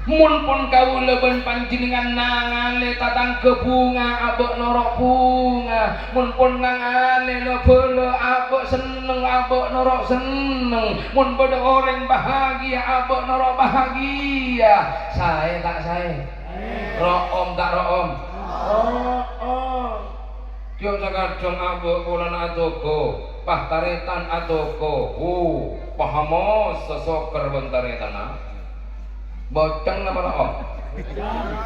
mun pun kawula ben panjenengan nangale tatang kebunga abek norok bunga, mun pun nangale lebele abek seneng abek norok seneng, mun pada orang bahagia abek norok bahagia. Saya tak saya room tak room Tiap sakadang abek bulan atoko pah taretan atoko pahamos sesoker bentaretan boceng apa om?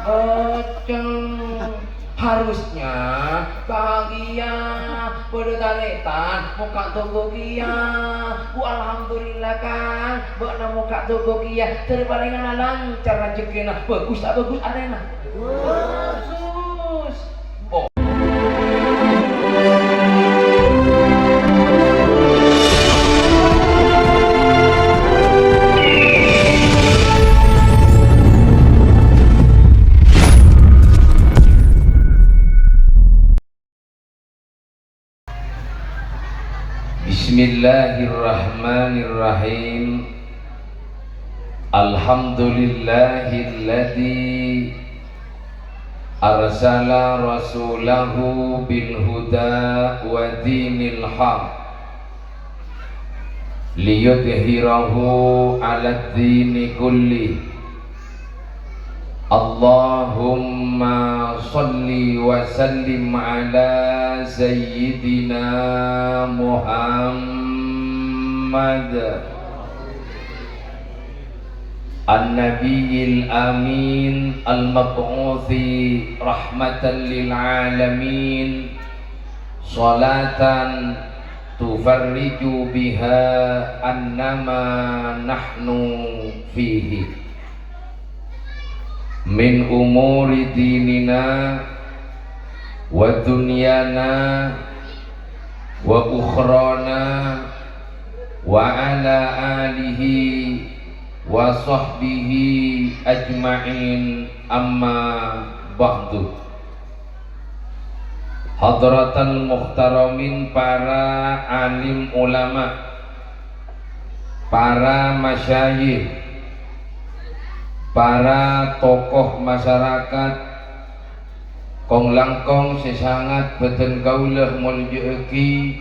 Boceng harusnya bahagia pada taretan muka tunggu kia alhamdulillah kan bakna muka tunggu kia terpalingan lancar rezekina bagus tak bagus arena bagus. Bismillahirrahmanirrahim. Alhamdulillahilladzi arsala rasulahu bil huda wa dinil haq liyudhhirahu 'alad dini kulli. Allahumma salli wa sallim ala sayyidina Muhammad an-nabiyil amin al-mab'uthi rahmatan lil alamin salatan tufarriju biha annama nahnu fihi min umuri dinina wa dunyana wa ukhrana wa ala alihi wa sahbihi ajma'in amma ba'du. Hadratal muhtaramin, para alim ulama, para masyayikh, para tokoh masyarakat, kong langkong sesangat beten kaulah muljeki,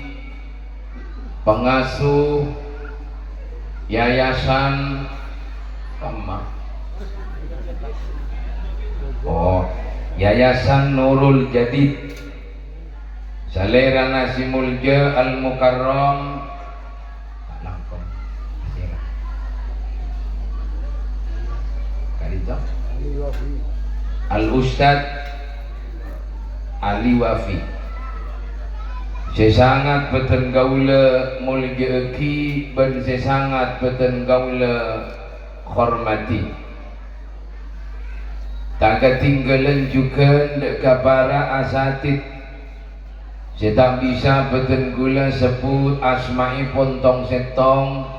pengasuh yayasan Yayasan Nurul Jadid Salera Nasi Mulja Al Mukarram Al Ustad Ali Wafi. Sesangat beten gaula muljeki ben sesangat beten gaula hormati. Tak ketinggalan juga dekat para asatid. Saya bisa beten gula sebut asma'i pontong setong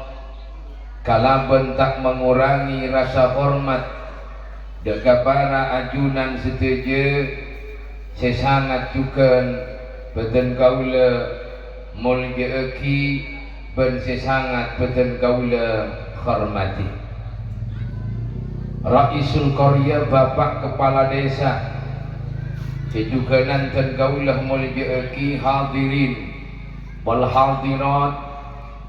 kalaban tak mengurangi rasa hormat dekat para ajunan setuju. Sesangat juga beten gaula muljeki ben sesangat beten gaula hormati. Raisul Qarya, bapak kepala desa, juga nanten gaulah muljeki hadirin wal hadirat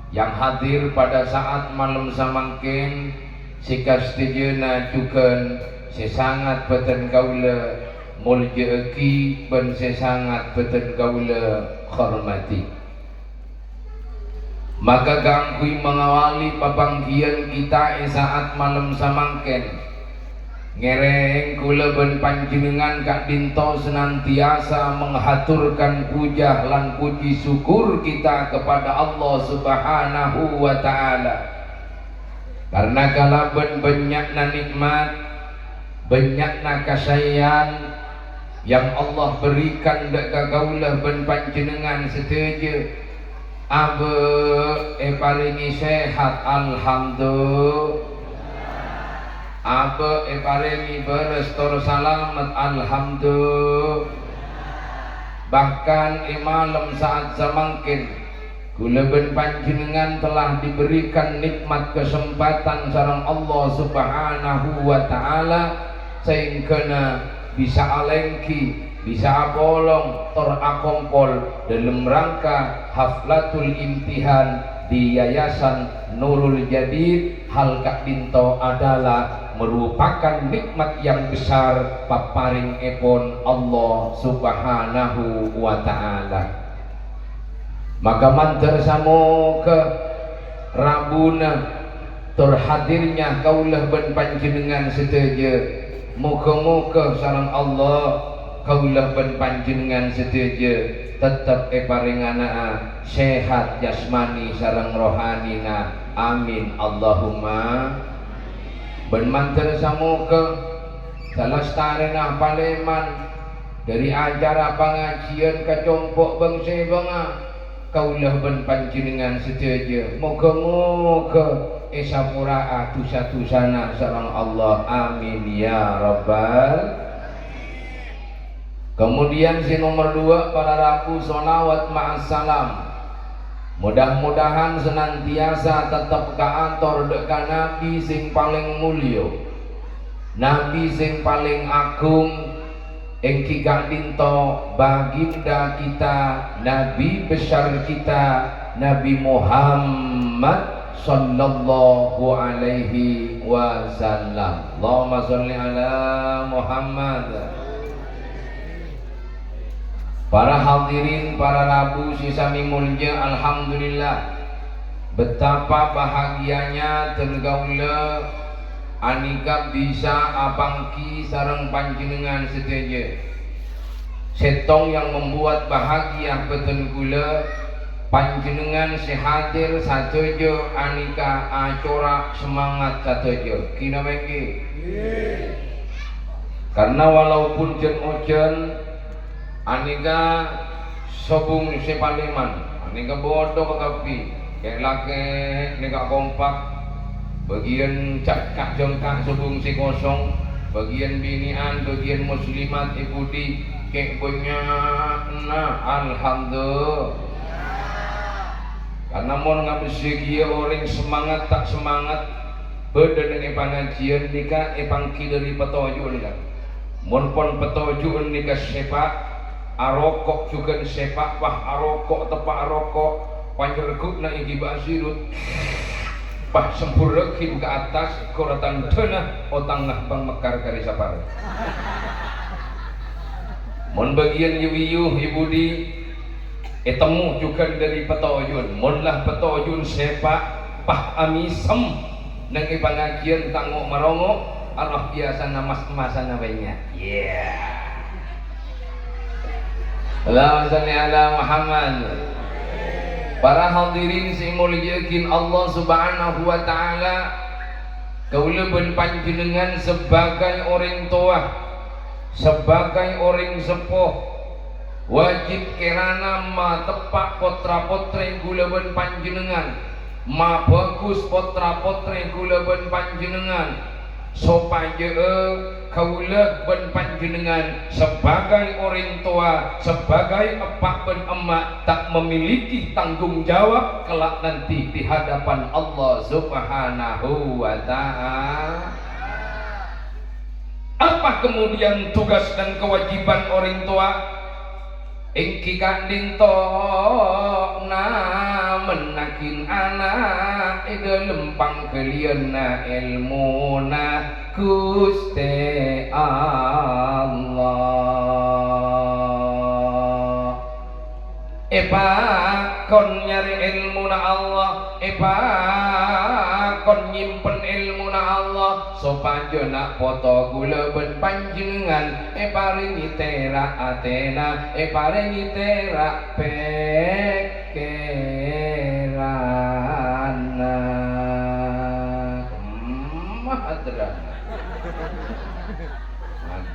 yang hadir pada saat malam samangkin sikastijena juga sesangat beten gaula muljeki ben sesangat beten gaula hormati. Maka gangkui mengawali pabanggian kita saat malam samangken ngereng kula ben panjenengan Kak Dinto senantiasa menghaturkan puja lan puji syukur kita kepada Allah Subhanahu wa ta'ala, karena kalaben banyakna nikmat, banyakna kasayyan yang Allah berikan dekat kaulah ben panjenengan setuju. Abe paringi sehat alhamdulillah, abe paringi berestor salamet alhamdulillah. Bahkan malam saat zamangkin Kula ben panjenengan telah diberikan nikmat kesempatan sareng Allah Subhanahu wa taala sehingga bisa alengki, bisa apolong terakompol dalam rangka haflatul imtihan di Yayasan Nurul Jadid. Hal kak dinto adalah merupakan nikmat yang besar paparing epon Allah Subhanahu wa taala. Maka mantar samo ke Rabuna terhadirnya kaulah ben panjenengan sedaja. Moga-moga sareng Allah kaulah ben panjenengan sedaja tetap paringana sehat jasmani sareng rohanina. Amin Allahumma. Ben mantar samo ke salastarena Paleman dari acara pengajian kacompok bangsa banga. Kaulah ben panjenengan sedaja moga-moga esapura dosa-dosana sareng Allah. Amin ya rabbal. Kemudian si nomor 2 para rabu sholawat ma'assalam. Mudah-mudahan senantiasa tetap kaantor deka Nabi sing paling mulio, Nabi sing paling agung, engki gak dinto baginda kita, Nabi besar kita, Nabi Muhammad sallallahu alaihi wasallam. Allahumma sholli ala Muhammad. Para hadirin, para rabu sisami mulya, alhamdulillah betapa bahagianya tergaula anika bisa apangki sareng panjenengan sedaja. Setong yang membuat bahagia beten kula panjenengan sehadir sadojo anika acara semangat sadojo. Kina bengki. Karena walaupun jen ojen anika sobung sepaleman, anika bodoh kekapi, kayak laki nika kompak. Bagian cakak jengkak subung si kosong, bagian binian, bagian muslimat ibu di kek banyak. Nah alhamdulillah. Karena mau ngabisi orang semangat tak semangat beda dengan pengajian nika pangki dari petunjuk nika. Mon pon petunjuk nika sepak arokok juga sepak pah arokok tepak arokok panjerkut na iki basirut pah sempurnakin ke atas koratan tanah otang bang mekar kari sapar. Mon bagian yuyu ibu di temu juga dari petojun. Mon lah petojun sepak pah amisem nang pengajian tanggo marongo Allah biasa namas emasan namanya. Yeah. Allahumma sholli ala Muhammad. Para hadirin sing mulyakin Allah Subhanahu wa taala, kaula ben panjenengan sebagai orang tua, sebagai orang sepuh, wajib kerana ma tepak potra-potri kula ben panjenengan, ma bagus potra-potri kula ben panjenengan, supaya kaula ben panjenengan sebagai orang tua, sebagai epak ben emak tak memiliki tanggung jawab kelak nanti di hadapan Allah Subhanahu wa taala. Apa kemudian tugas dan kewajiban orang tua? Engki kandinto na menakin anak dalam pangkeliana ilmuna Gusti Allah. Kon nyari ilmuna Allah, kon nyimpen ilmuna Allah, supaya nak foto gula ben panjenengan paringi terak atena, paringi terak pekerana.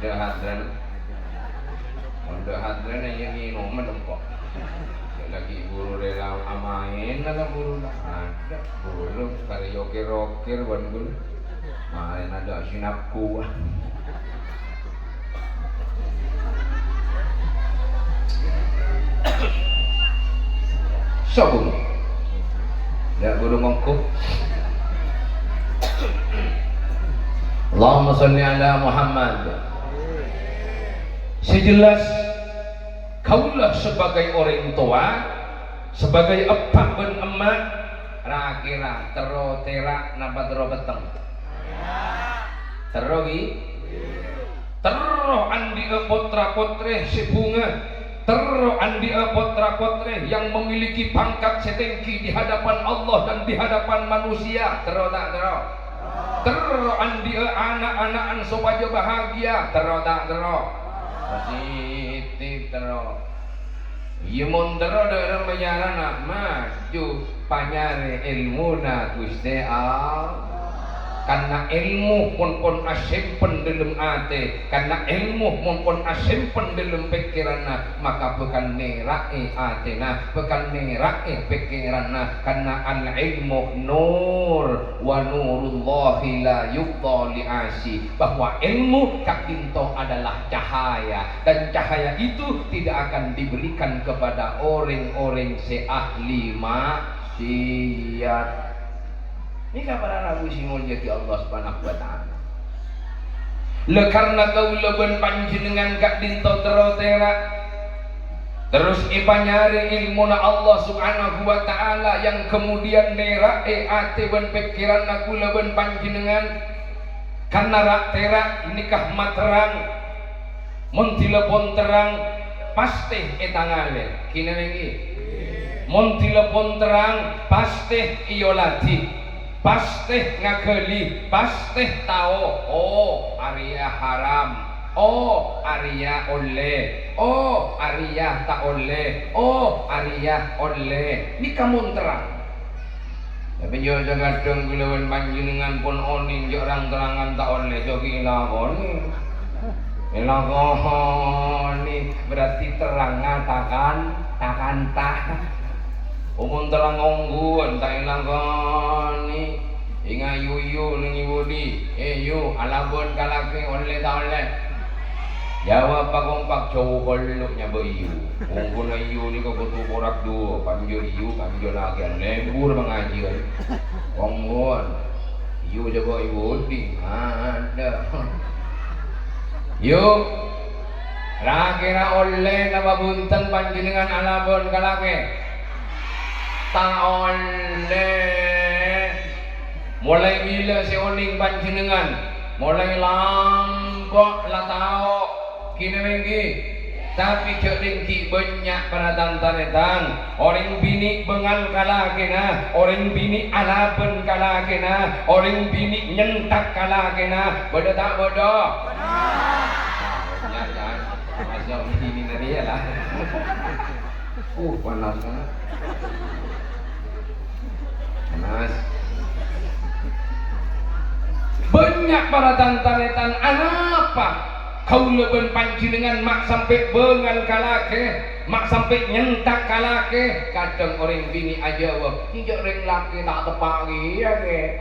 Hadran ada hadran yang minum menempok lagi buru rela amain ada buru ada buru karaoke rocker bangun main ada sinapku sabun Ya guru ngongkuk. Allahumma sholli ala Muhammad. Sejelas kaulah sebagai orang tua, sebagai epak ben emak, rakira tero terak napa tero beteng. Tero ki? Tero andi putra putri si bunga. Tero andi putra putri yang memiliki pangkat setinggi di hadapan Allah dan di hadapan manusia. Tero tak tero? Tero andi anak-anak supaya bahagia. Tero tak tero? Positif tero. Iya mun tero daerah menyaran maju panyare ilmu na Gusti Allah. Karena ilmu pun asimpen dalam ate, karena ilmu pun asimpen dalam pikiranna, maka bukan nerai atena, bukan nerai pikiranna. Karena al ilmu nur wa nurullahi la yuqda li asi, bahwa ilmu kak dinto adalah cahaya, dan cahaya itu tidak akan diberikan kepada orang-orang seahli maksiat. Ini kabar Rabu simul jadi Allah Subhanahu wa taala. Le karena kau leben panjenengan gak dinto terotera. Terus ipanyari ilmu na Allah Subhanahu wa taala yang kemudian nera ate ben pikiran aku leben panjenengan. Karena rak tera nikah materang. Mun telepon terang pasti etangale. Kina lagi. Mun telepon terang pasti iyo lati. Pasti ngageli, pasti tahu. Oh, Arya haram. Oh, Arya oleh. Oh, Arya tak oleh. Oh, Arya oleh. Ini kamu terang. Tapi jauh jaga dong bilawan panjenengan pun oning jauh orang terangan tak oleh jogi ilakoni. Ilakoni berarti terang takkan tak. Umun terang ongguan tak ilangkani inga yuyu nengi budi yu alabon kalake oleh tak oleh jawab pak cowok koloknya beyu onggun ayu ni kau betul borak dua panjo yu panjo lagi lembur mengaji ongguan yu jago ibu budi ada yuk rakira oleh nama bunten panjenengan alabon kalake tak oleh. Mulai bila si oning panjenengan mulai lambok lah tahu kini lagi tapi cedengki banyak pada tantaretan orang bini bengal kalah kena orang bini alaben kalah kena orang bini nyentak kalah kena bodoh tak bodoh jangan masuk ini nanti ya lah panas banget Mas. Banyak para tantaretan apa kau leben panjenengan mak sampai bengal kalake mak sampai nyentak kalake kadang orang bini aja wah hijau orang laki tak tepagi ya ke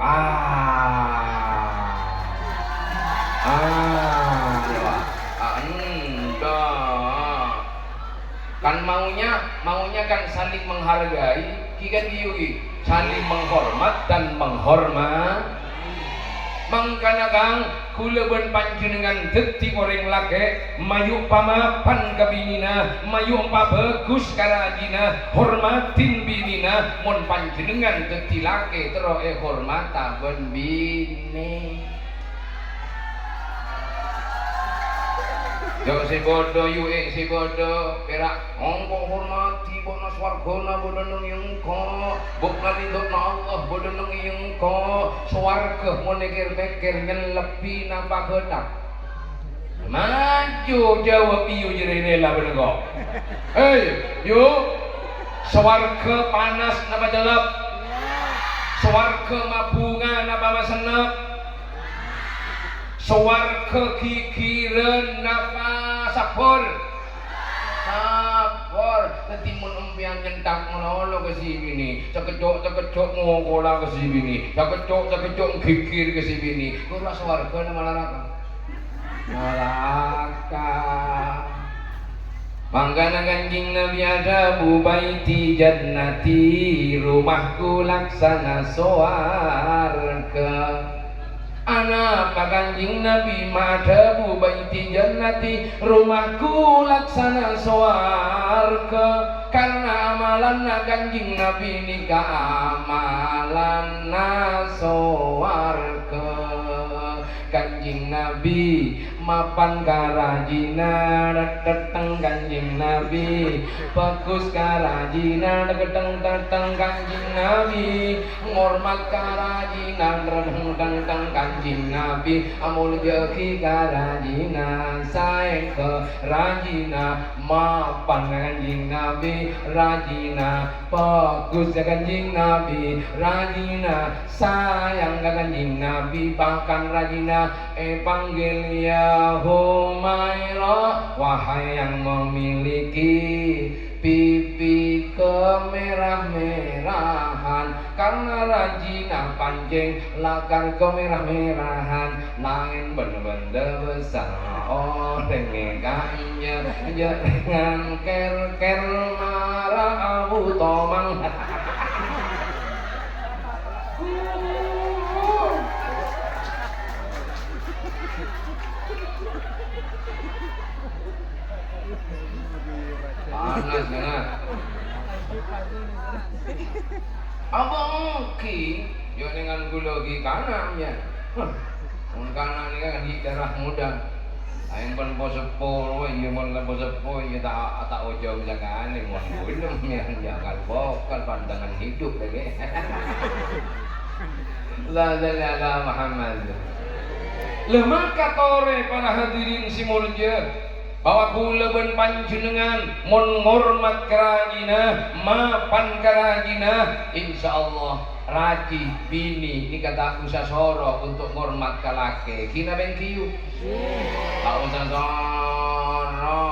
kan maunya kan saling menghargai kikan diugi saling menghormat dan menghormat mangkana kang kuleben panjenengan detik orang lake mayu pamapan ke binina mayu pa bagus karajina hormatin binina mon panjenengan detik lake teroe hormata ben bini jauh si bodoh yuk si bodoh perak ongkong hormati bono swargona bodoh nang yungko bok nalindok na Allah bodoh nang yungko swarga mau nekir-nekir nyelepi napa kedak maju jawab iyo jerene lah bener hei yuk swarga panas napa jelap swarga mabunga napa masenep swarga kikiran napa sapor nanti mun empian nyentak menolong ke sini cekecok ngokola ke sini cekecok gigir ke sini kurang swarga nama neraka Mangkana Kanjeng Nabi ada baiti jannati, rumahku laksana swarga. Anak Kanjeng Nabi madhabu baiti jannati, rumahku laksana swarga. Karena amalan Kanjeng Nabi nika amalan swarga. Kanjeng Nabi mapan karajina dateng Kanjeng Nabi, bagus karajina dateng Kanjeng Nabi, ngormat karajina dateng Kanjeng Nabi, amul jeki karajina sae kerajina, mapan Kanjeng Nabi rajina, bagus Kanjeng Nabi rajina, sayang Kanjeng Nabi bahkan rajina panggil ya Humaira, wahai yang memiliki pipi kemerah-merahan, karena rajina pancing lakar kemerah-merahan, langit bener-bener besar dengan kanyer dengan ker-ker marah Abu Tomang. Panas kan? Abang ki, yo dengan gula ki kanamnya. Mun kanan ni kan di darah muda. Aing pun posepo, iya mun kan posepo, iya tak ojo jagaan ni mun gulung yang jagal bokal pandangan hidup lagi. La ilaha Muhammad. Lemah katore para hadirin si mulja, bahwa kula ben panjenengan mun ngormat karajina, mapan karajina, insyaallah raji bini ni kata usah soro untuk ngormat kalake. Kina ben kiyu. Tak usah soro.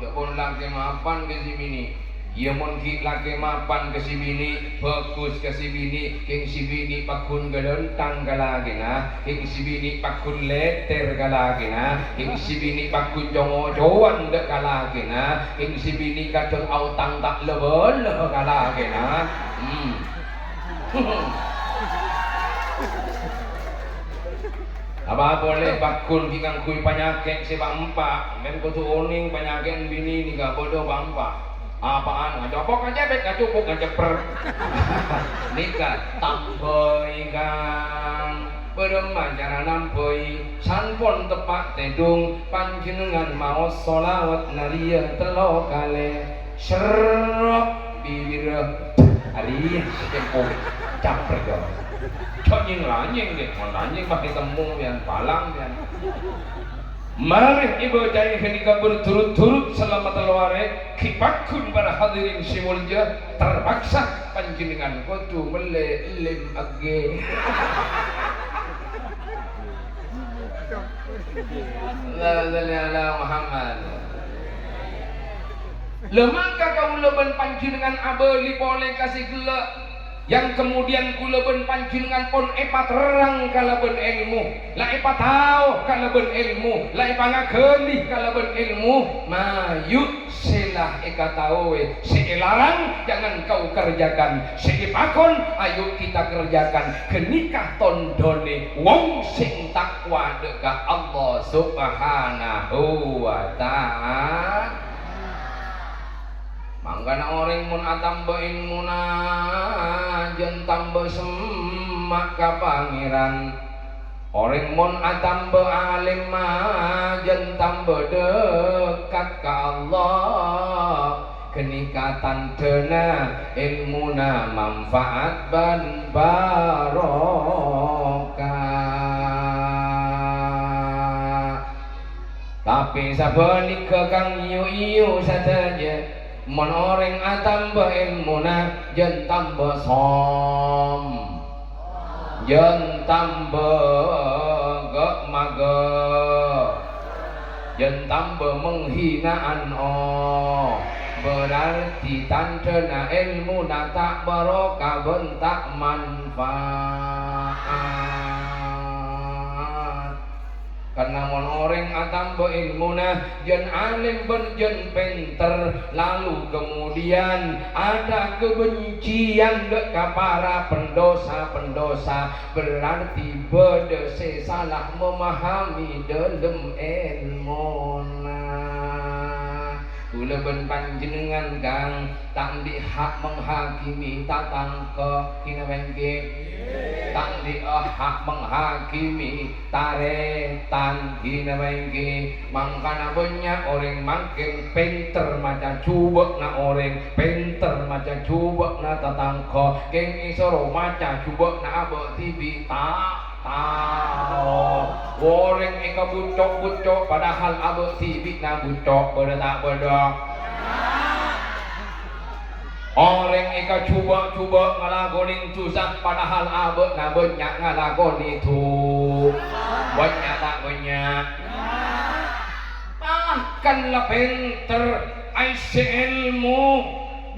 Ya pun laki mapan ke si bini. Ya mun ki laki mapan ke si bini, bagus ke si bini, king si bini pakun gelentang kalagina, king si bini pakun leter kalagina, king si bini pakun jongo-joan dek kalagina, king si bini kadang autang tak lebel kalagina. Apa boleh bakun kikang kui penyakit si bampa, men kutu uning penyakit bini ni gak bodoh bampa. Apaan ngajopok aja bek ngacupuk ngaceper. Nikah tamboi kang beremah cara nampoi sanpon tepak tedung panjenengan mau sholawat naria telo kale serok bibir ari sekempung caprek yo. Conying lanyeng deh, mau lanyeng pakai tembung yang palang yang. Mari ibu jaya ketika berturut-turut selama telaware kipakun para hadirin si mulja terpaksa panjenengan kudu melelim age. La ilaha Muhammad. Lemaka kaula ben panjenengan abeli boleh kasih gela, yang kemudian kula ben panjenengan pun epat rerang kalaben ilmu, la epat tau kalaben ilmu, la epangagelih kalaben ilmu, mayut selah eka tahu si larang jangan kau kerjakan, si pakon ayo kita kerjakan, kenikah tondone wong sing takwa dekat Allah Subhanahu wa ta'ala. Mangkana orang mun atambain muna jen tambah semak ka pangeran, orang mun atamba alim jen tambah dekat ka Allah, kenikatan dena ilmuna manfaat ban barokah. Tapi sabenika kang iyu-iyu saja mun orang atamba ilmuna jen tambah som, jen tambah gak maga, jen tambah menghinaan berarti tandana ilmuna tak barokah bentak manfaat. karena mon orang atambo ilmuna jen alim ben jen pinter, lalu kemudian ada kebencian dekat para pendosa-pendosa, berarti berdese salah memahami dalam ilmuna. Kula ben panjenengan kang tak di hak menghakimi tatang ke kina bengke, tak di hak menghakimi taretan kina bengke. Mangkana banyak orang makin pinter macam cubek na orang, pinter macam cubek na tatang ke, keng isoro macam cubek na abok tibi tak tahu. Orang eka bucok-bucok padahal abek tibi na bucok beda tak beda. Orang eka cuba-cuba ngalakonin susah padahal abek na banyak ngalakon itu. Banyak tak banyak. Bahkanlah pinter aise ilmu.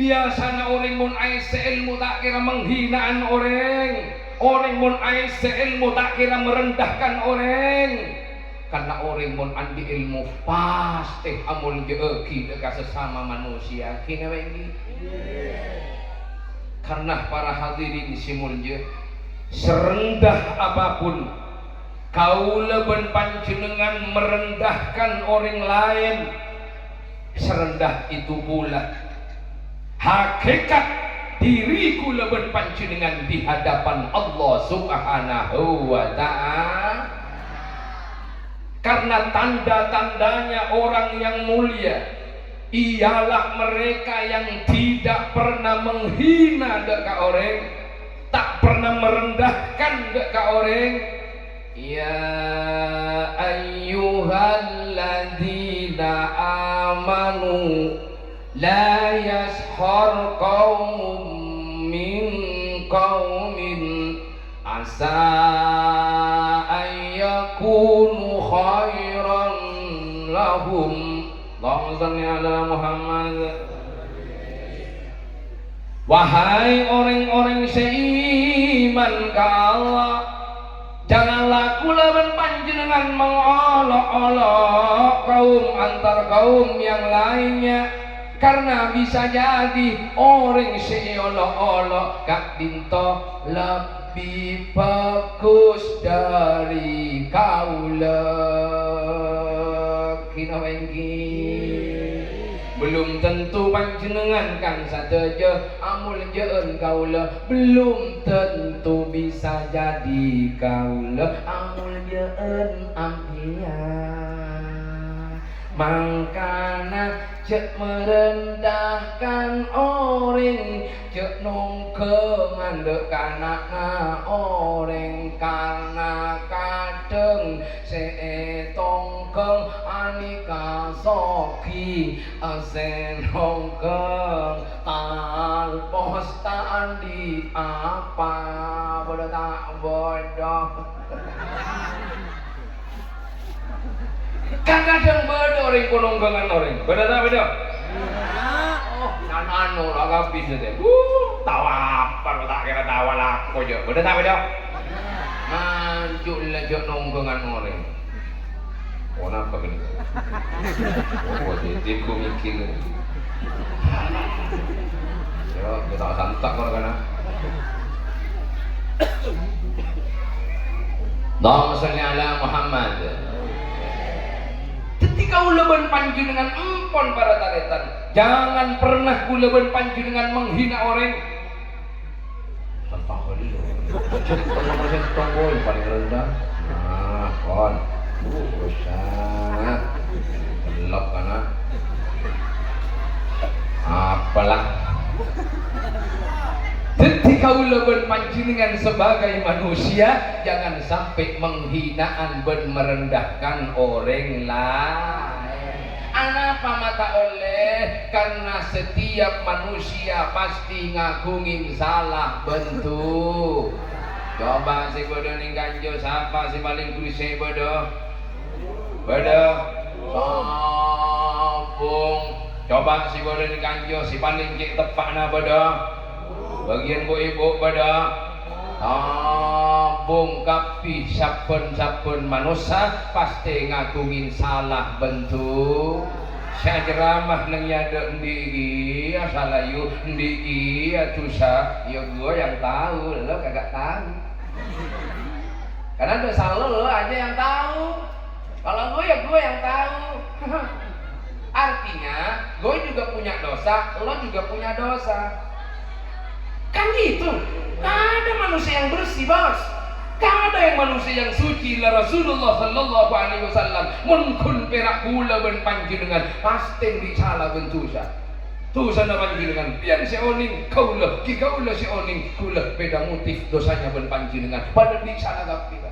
Biasanya orang mun aise ilmu tak kira menghinaan orang. Orang mun aise ilmu tak kira merendahkan orang. Karena orang mun andi ilmu pasti amul jeeki dekat sesama manusia. Kina wengi. Karena para hadirin simulje, serendah apapun kaula ben panjenengan merendahkan orang lain, serendah itu pula hakikat diriku leben panjenengan di hadapan Allah Subhanahu wa ta'ala. Karena tanda-tandanya orang yang mulia ialah mereka yang tidak pernah menghina dekat orang, tak pernah merendahkan dekat orang. Ya ayyuhalladzina amanu la yashhar qaumun min qaumin asa ayyakunu khairan lahum. Allahumma shalli ala Muhammad. Wahai orang-orang seiman ke Allah, janganlah kula ben panjenengan mengolok-olok kaum antar kaum yang lainnya, karena bisa jadi orang seolok-olok kak dinto lebih bagus dari kaula. Kina wengki belum tentu panjenengan kan sateja amul jeun kaula, belum tentu bisa jadi kaula amul jeun ampia. Mangkana cek merendahkan orang, cek nongkengan dekanakna orang, karena kadang seetongkeng anika soki asen nongkeng talpos tak di apa bodoh tak bodoh. Kan kadang beda orang penonggangan orang, beda tak beda? Oh, anu lah habis deh. Tawa apa? Tak kira tawa lah, kojo. Beda tak beda? Maju lejak nonggangan orang. Oh, apa gini? Oh, jadi aku mikir. Ya, kita santak orang kana. Allahumma shalli ala Muhammad. Ketika uleban panjenengan empon para taretan, jangan pernah uleban panjenengan menghina orang. Tanpa kali lo, jadi permasalahan tombol paling rendah. Nah, kon, sangat gelap karena apalah. Ketika uleban panjenengan sebagai manusia, jangan sampai menghinaan dan merendahkan orang lain. Kenapa mata oleh? Karena setiap manusia pasti ngagungin salah bentuk. Coba si bodoh ning kanjo siapa si paling klise bodoh? Bodoh. Sombong. Coba si bodoh ning kanjo si paling cek tepakna bodoh. Bagian bu ibu pada bongkapi saben-saben manusia pasti ngagungin salah bentuk. Saya ceramah neng nyada ndiki asal ayu ndiki atusa ya gua yang tahu, lo kagak tahu. Karena dosa lo aja yang tahu. Kalau gue ya gue yang tahu. Artinya gue juga punya dosa, lo juga punya dosa. Kan gitu. Gak ada manusia yang bersih, bos. Gak ada yang manusia yang suci. La Rasulullah sallallahu alaihi wasallam mun kun perak kula ben panjenengan pasti disalah bentusa. Dosa na panjenengan pian seoning kaula ki kaula seoning kula beda motif dosanya ben panjenengan pada disalah gapira.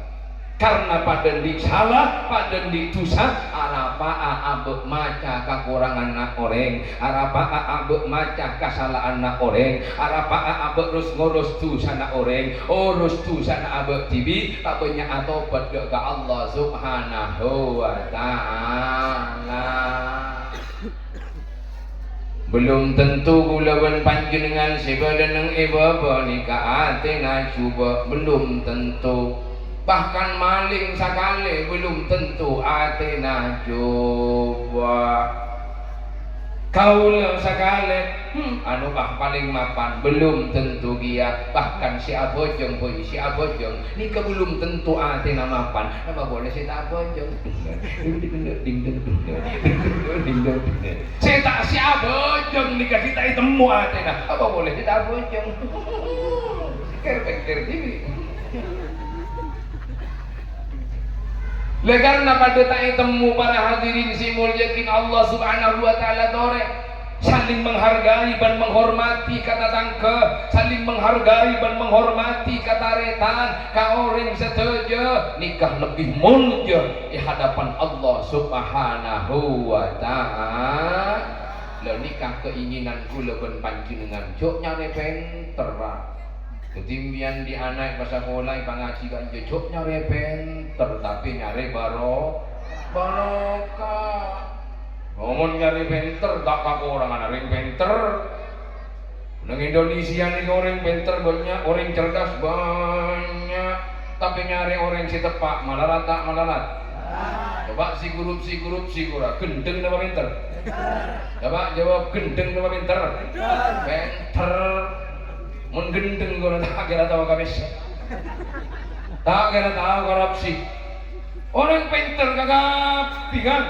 Karena pada disalah, pada ditusa, arapa abek maca kekurangan nak oreng, arapa abek maca kesalahan nak oreng, arapa abek terus ngurus dosa nak oreng, urus dosa nak abek tibi, tak banyak atau pada ke Allah Subhanahu wa Ta'ala. Belum tentu kulawan panjenengan sebadan ibaba nikah atina cuba belum tentu. Bahkan maling sakale belum tentu atena coba kaula sakale anu bah paling mapan belum tentu dia bahkan si abojong boy si abojong nikah belum tentu atena mapan apa boleh si abojong saya tak si abojong nikah kita temu atena apa boleh si abojong kerpek TV. Karena pada tak temu para hadirin si mulyakin Allah Subhanahu wa Ta'ala dore saling menghargai dan menghormati kata tangke, saling menghargai dan menghormati kata retan, kau orang setuju nikah lebih mulia di hadapan Allah Subhanahu wa Ta'ala. Lalu nikah keinginan kula ben panjenengan jok nyare penter ketimbian di anak pas sekolah pangaji kan jok nyare penter tapi nyare barokah. Ngomong nyari penter tak kaku orang anak penter. Nang Indonesia nih orang penter banyak, orang cerdas banyak, tapi nyari orang si tepak malah rata. Coba si gurup gendeng nama pinter. Coba jawab gendeng nama pinter. Pinter. Mun gendeng gua tak kira tahu kabis. Tak kira tahu korupsi. Orang pinter kagak pikan.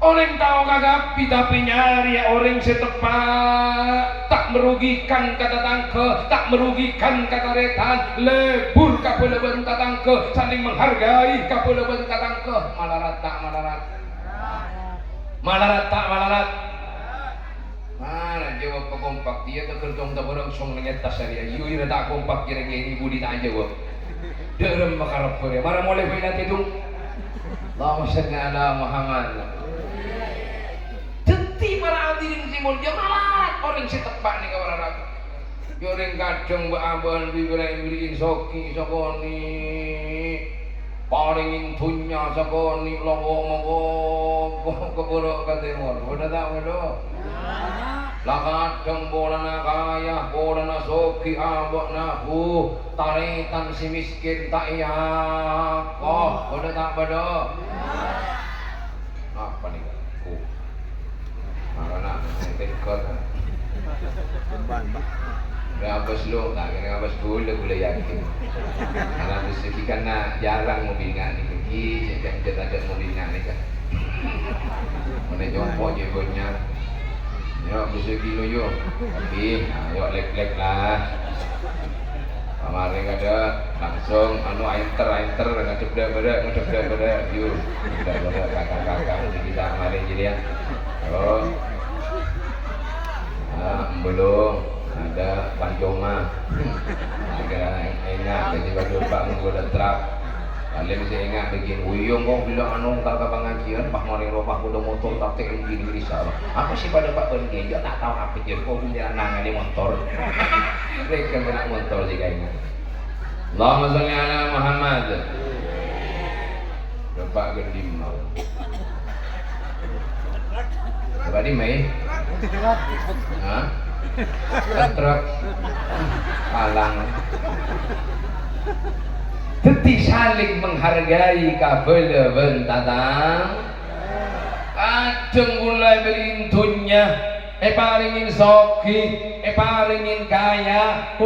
Orang tahu kagak tapi nyari orang setepat tak merugikan kata tangke, tak merugikan kata retan, lebur kapeleban tatangke, saling menghargai kapeleban tatangke, malarat. Mana jawab kompak dia terkentung tak orang song nenget tas hari ayu ira tak kompak kira ini budi tak jawab. Derem makarap ya, marah mulai pinat itu. Allahumma shalli ala Muhammad. Deti para hadirin si mulia malah orang si tepak nih kawan ragu. Joreng kadang baaban bibirain soki sakoni. Paringin punya sakoni logo keburuk katemor. Udah tak udah. Lakadang bolana kaya, bolana soki abak nahu, taritan si miskin tak iya. Oh, udah tak pada. Apa nih? Mana tekor. Ngabas lo, tak kena ngabas gula yakin. Karena rezeki karena jarang mobil ngani pergi, jangan ada mobil ngani kan. Mana jompo je banyak. Ya bisa kilo yo, tapi ayo lek lah. Kemarin ada langsung anu ainter ngadep dah yuk. Udah kakak kita kemarin jadi ya. Oh. Belum ada panjoma. Agak enak jadi baju bang gua truk. Paling saya ingat begini, uyung kau bilang anu tak pengajian, pak maring rumah udah motor tak tek gini risau. Apa sih pada pak pergi? Dia tak tahu apa dia. Kau punya nangan di motor. Mereka benak motor juga ingat. Allahumma sholli ala Muhammad. Bapak gendim mau. Bapak di Mei? Hah? Truk. Palang. Dadi saling menghargai kabeh bentatang. Kajeng mulai berintunya paringin sogi paringin kaya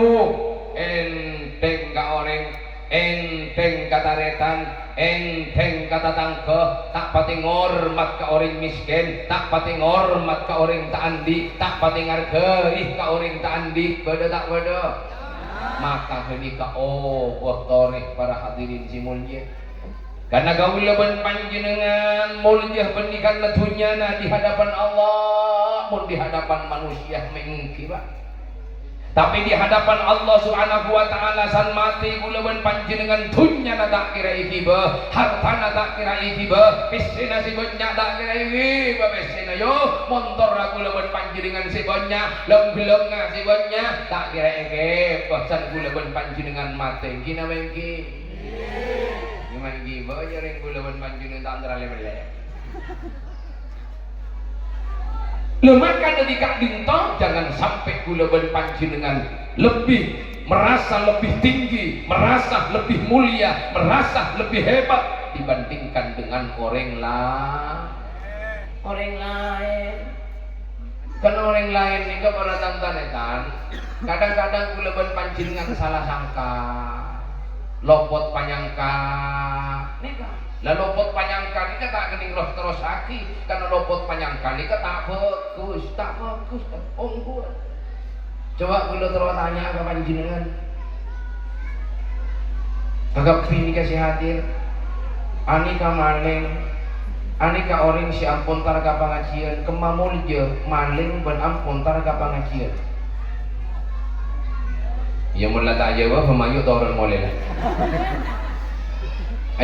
enteng ka oreng enteng kataretan enteng kata tangke tak pati ngormat ka orang miskin tak pati ngormat ka orang tak andi tak pati ngargai ka orang tak andi beda tak beda maka kenika wah torek para hadirin si mulia karena gaulaban panjenengan mulia pendikan letunyana di hadapan Allah mun di hadapan manusia mengkira tapi di hadapan Allah Subhanahu wa taala san mati gaulaban panjenengan tunyana tak kira ikiba hartana tak kira ikiba pisina si banyak tak kira ikiba pisina yo montor gaulaban panjenengan si banyak lem-lemna si banyak tak kira ikiba san gaulaban panjenengan mati gina mengki manggi bae ring gulawan panjenengan tak antarane meleh. Lho maka ketika dinto jangan sampai gulawan panjenengan lebih merasa lebih tinggi, merasa lebih mulia, merasa lebih hebat dibandingkan dengan orang lain. Kan orang lain ini pada tantanetan kadang-kadang gulawan panjenengan salah sangka. Lopot panyangka nika lah lopot panyangka nika tak kening roh terus aki karena lopot panyangka nika tak bagus onggur coba kula terus tanya ke panjenengan agak pini kasih hadir anika maling anika orang si ampun tar ka pangajian kemamulja maling ben ampun tar ka pangajian ya mula tak jawab pemayu orang mulai lah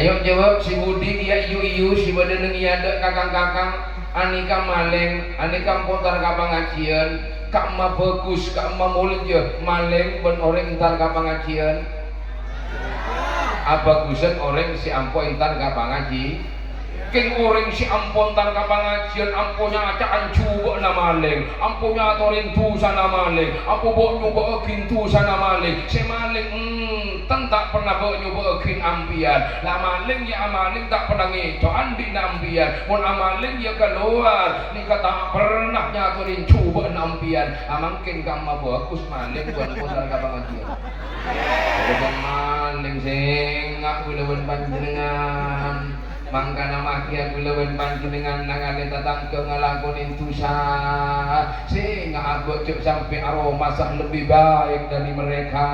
ayo jawab si Budi iya iyu si badaneng iya ada kakang-kakang anika maling anika pontar ka pangajian kak ma bagus kak ma mulja maling ben orang entar ka pangajian apa gusen orang si ampo entar ka pangaji keng orang si ampun tar ka pangajian ampunya acaan cuba na maling ampunya atorin tusa na maling ampu bawa nyoba egin tusa na maling si maling tak pernah bawa nyoba egin ampian lah maling ya amaling tak pernah ngeco andi na ampian mun amaling ya keluar ni kata pernah nyatorin cuba na ampian amangkin kama bagus maling buat tar ka pangajian bukan maling sing aku lawan panjenengan mangkana makia gulawan panjenengan nangane tatang ke ngalakonin tusa sehingga aku cuk sampai aroma sah lebih baik dari mereka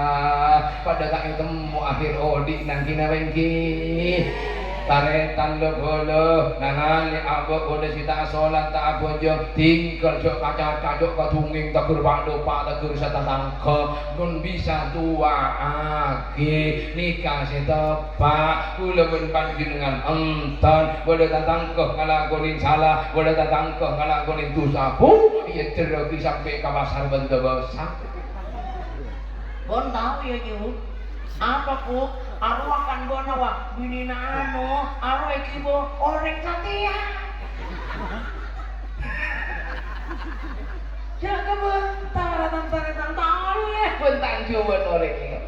pada tak ketemu akhir odik nang kina wengki taretan lebolo nangane abok udah sita sholat tak abonjo tinggal jok kaca jok katunging takur pando pak takur satatangke nun bisa tua ake nikah setepak kulawan panjenengan entan bodoh tatangke ngalakonin salah bodoh tatangke ngalakonin dosa iya terlebih sampai ke pasar benda bosan bon tahu ya Ju apa ku arwah kan bona wa binina anu arwah ikibo orang satia jaga bentar tahu ya bentar coba orang ini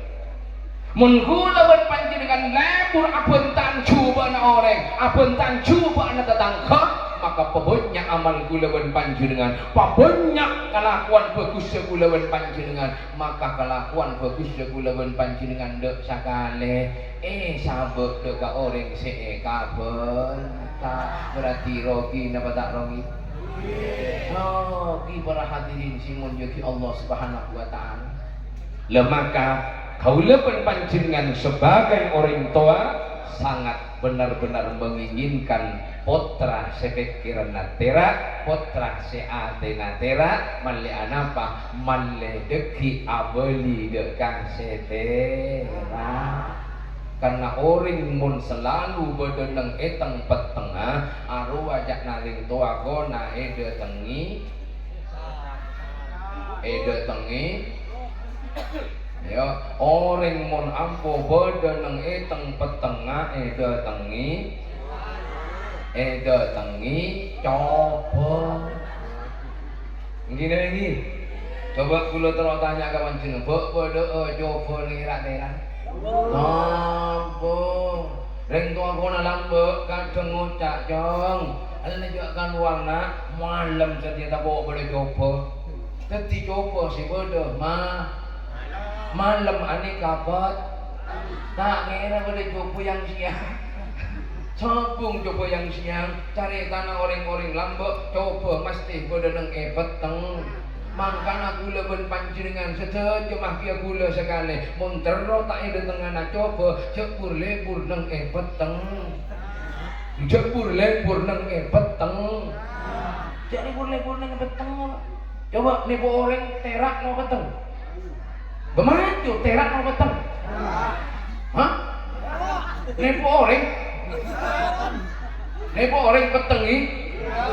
mun kula ben panjenengan lebur abentan coba na orang abentan coba na tetangga maka pebonyak amal kula ben panjenengan pebonyak kelakuan bagus kula ben panjenengan maka kelakuan bagus kula ben panjenengan dek sakale sabek dek ka orang see kaben tak berarti rogi napa tak rogi rogi para hadirin simun yogi Allah Subhanahu wa taala lemaka kaulapan panjenengan sebagai orang tua sangat benar-benar menginginkan putra sepikiran natera putra seate natera malle anapa malle deki abeli dekang setera karena orang mun selalu bedeneng eteng petengah aru ajak naring tua gona ede tengi ya orang mun ampo bedeneng eteng petengah ede tengi coba gini lagi coba kula terus tanya ke panjenengan bok bodo coba lirat-lirat Tampung. Reng tua kona lambek kadang ngucak jong. Alana juga kan warna malam sedia tak bawa boleh coba. Jadi coba sih bodoh malam ani kapat. Tak ngira boleh coba yang siang. Sabung coba yang siang, cari tanah orang-orang lambek, coba mesti bodoh neng peteng. Mangkana gula ben panjenengan setuju mahkia gula sekali muntero tak ada tengah coba cepur lebur neng peteng cepur lebur neng peteng jadi lebur neng peteng coba nih orang terak mau peteng bemaju terak mau peteng hah nih orang petengi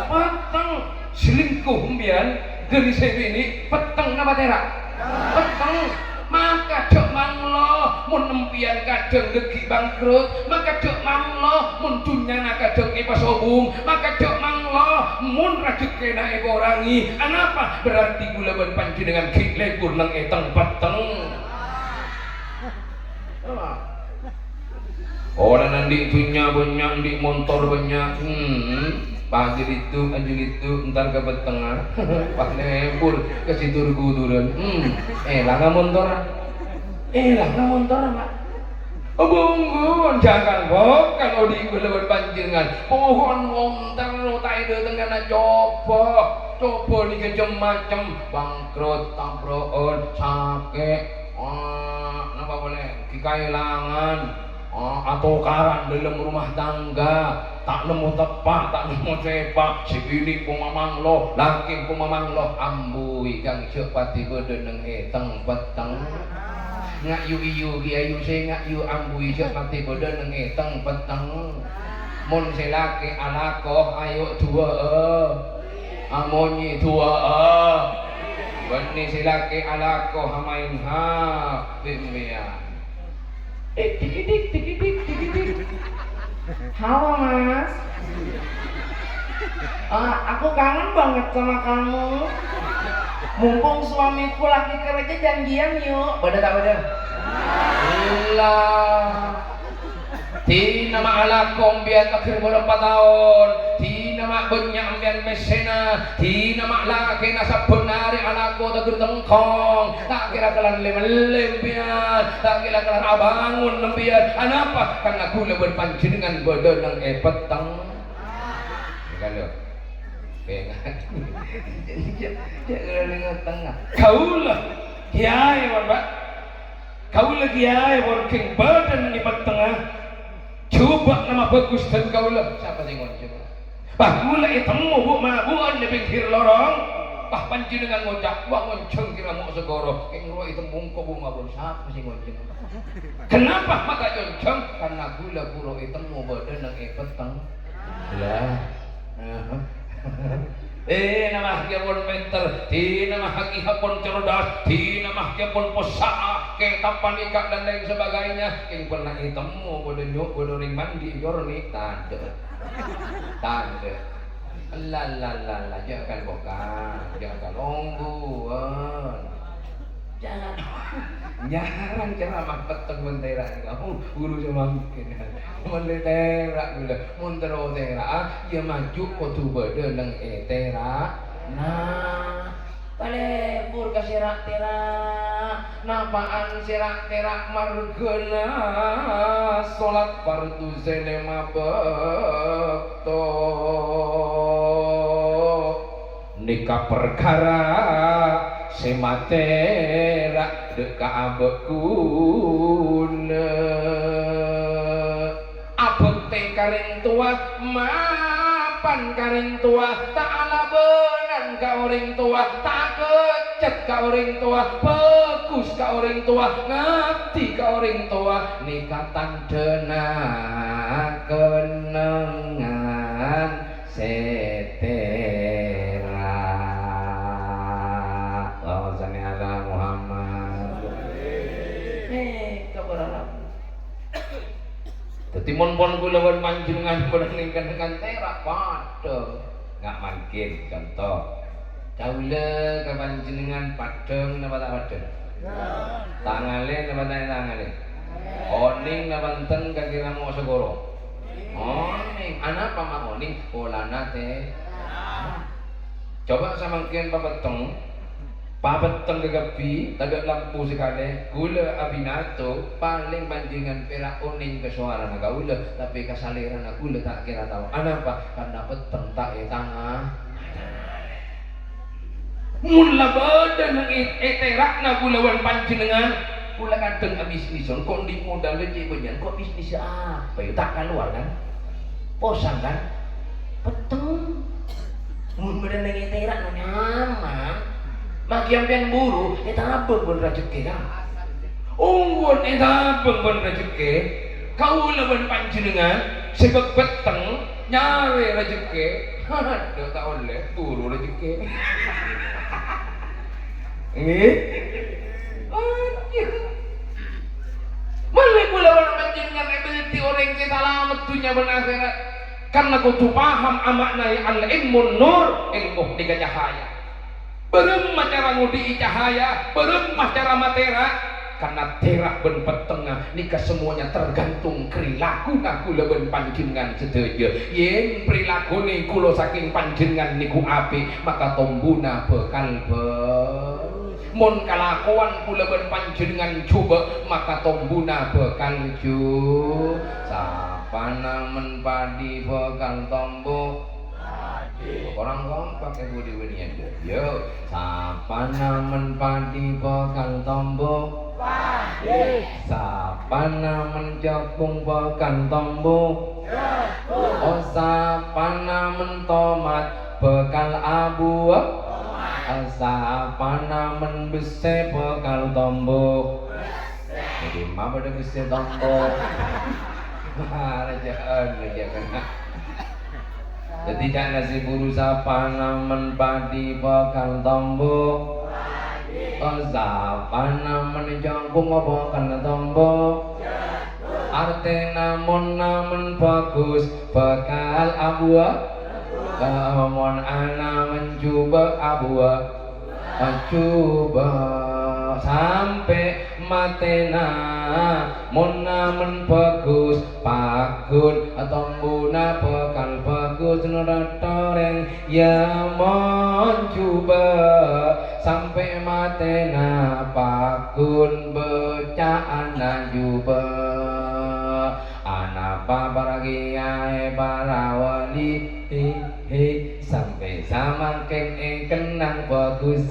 peteng selingkuh mbian geri ini peteng nama terak peteng maka dok manglo mun nempian kadang legi bangkrut maka dok manglo mun dunyana kadang pas obung maka dok manglo mun rezeki nae orangi anapa berarti gula ben panjenengan ki lebur nang eteng peteng orang nanti dunya banyak di motor banyak pagi itu anjing itu entar ke petengah pas lebur ke situ turun lah ngamontoran mak bunggun jangan kok kalau di gula panjenengan pohon monter tak ada tengah coba nih macam bangkrut tampron sakit apa boleh kekailangan atau karan dalam rumah tangga tak nemu tepat tak nemu sepak segini pemamang lo laki pemamang lo ambui kang sepati bedeneng eteng peteng ngak yu ayu se ngak yu ambui sepati bedeneng eteng peteng mon selaki alako ayo dua amoni dua bani selaki alako hamain ha bimia tik. Halo mas, aku kangen banget sama kamu. Mumpung suamiku lagi kerja janjian yuk. Bada tak bada? Ilah. Tina ma'ala kombian akhir berapa tahun. Tina mak banyak ambian mesena. Tina mak laki nasa benari anakku tak tengkong. Tak kira kalan lem-lembian. Tak kira kalan abangun lembian. Anapa? Karena aku lebih panjenengan bodoh nang peteng. Kalau pengat. Jangan dengar tengah. Kaulah kiai Pak. Kaulah kiai working badan di tengah. Coba nama bagus dan kaulah siapa sih ngoceh bah gula itemu bu mabuan di pinggir lorong bah panjenengan ngocak wah ngonceng kira mau segoro yang ruang itu mungko bu mabun siapa sih ngoceh kenapa maka ngonceng karena gula buru itemu badan yang peteng lah nama hakia pun mental, nama hakia pun cerdas, nama hakia pun posaa, ketapan ikat dan lain sebagainya. Yang pernah ditemu bodoh nyuk, bodoh ring mandi, jorni tanda, la, jangan bukan, jangan ongguan, jangan. Jarang ceramah peteng mentera kamu guru semangkin mentera gula muntero tera ya maju kudu bade nang etera nah palebur ka sirak tera napaan sirak tera margana salat fardu zene mabekto nikah perkara sematera deka abekuna abek teh karing tua mapan karing tua tak ala benan ka orang tua tak kecet ka orang tua bagus ka orang tua ngati ka orang tua nikatan dena kenangan setera timun pon kulawan panjenengan panjenengan dengan terak padang nggak mungkin contoh kaula ke panjenengan padang napa tak padang tangale napa tak tangale Oning na banten kagina mo siguro. Oning, anak pa ma oning wala nate. Coba samangkin pabetong gagabi, taga lampu sekali, gula abinato, paling bandingan pera oning ke suara na gaula, tapi kasaliran na gula tak kira tahu. Apa? Karena beteng tak tanga. Mula badan ng eterak na gulawan panjenengan, kula kadang bisnisan, kok di modal aja banyak, kok bisnis apa? Tak keluar kan? Posang kan? Beteng. Mun badan ng eterak na nyaman. Magian pian buru, abang pun rezeki kan. Unggun abang pun rezeki. Kau lawan panjenengan sebab beteng nyari rezeki. Hahaha, tak oleh buru rezeki. Nggih. Malih kula lawan panjenengan ability orang kita selamat dunia dan akhirat. Karena kudu paham amakna al-ilmun nur, ilmu tiga cahaya. Beremah cara ngudi cahaya, beremah cara matera, karena terak ben petengah nikah semuanya tergantung perilaku kula ben panjenengan sedaya. Yen perilaku ni kula saking panjenengan niku apik, maka tombuna bekal mun kalakuan kula ben panjenengan coba, maka tombuna bekal ju. Sapana men padi bekal tombo. Orang kompak ibu diwinian yo sapa namen padi bakal tombo padi sapa namen jabung bakal tombo oh sapa namen tomat bakal abu sapa namen bese bakal tombo jadi mama udah bese tombo rajaan kena. Jadi jangan si buru sapa namen padi bakal tombo sapa namen jangkung bakal tombo arte namen bagus bakal abu kamun ana mencoba abu coba sampai matena mun namen bagus pakun tombuna bakal bagus nuratoreng ya mon coba sampai matena pakun becaan juba anapa baragiae barawali sampai samakin kenang bagus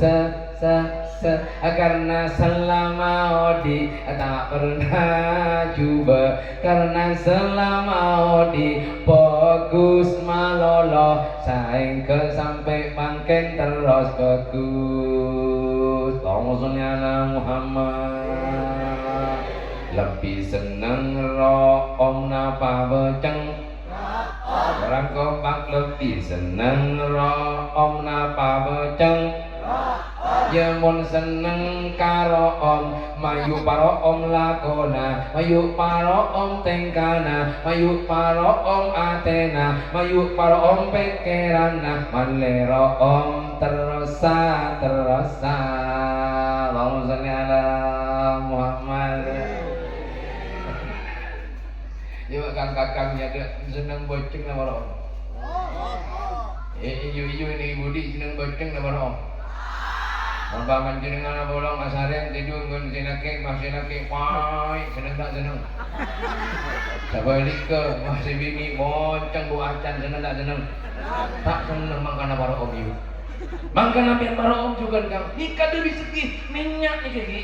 karena selama odi tak pernah coba karena selama odi bagus malolo saing ke sampai makin terus bagus Allahumma Muhammad lebih seneng ro om napa beceng orang kompak lebih seneng ro om napa beceng ya mun seneng karo om mayu paro om lakona mayu paro om tengkana mayu paro om atena mayu paro om pikiranna malero om terasa Allahumma sholli ala Muhammad. Yo kakang ya seneng boceng nama om iyu ini ibu di seneng boceng nama om Bapak panjenengan bolong asaren tidur ngun sinake masinake pai seneng tak seneng. Sabalik ke masih bini bonceng bu acan seneng tak seneng. Tak seneng mangkana para om ibu. Mangkana pian para om juga kang. Nikah dari segi minyak nih ki.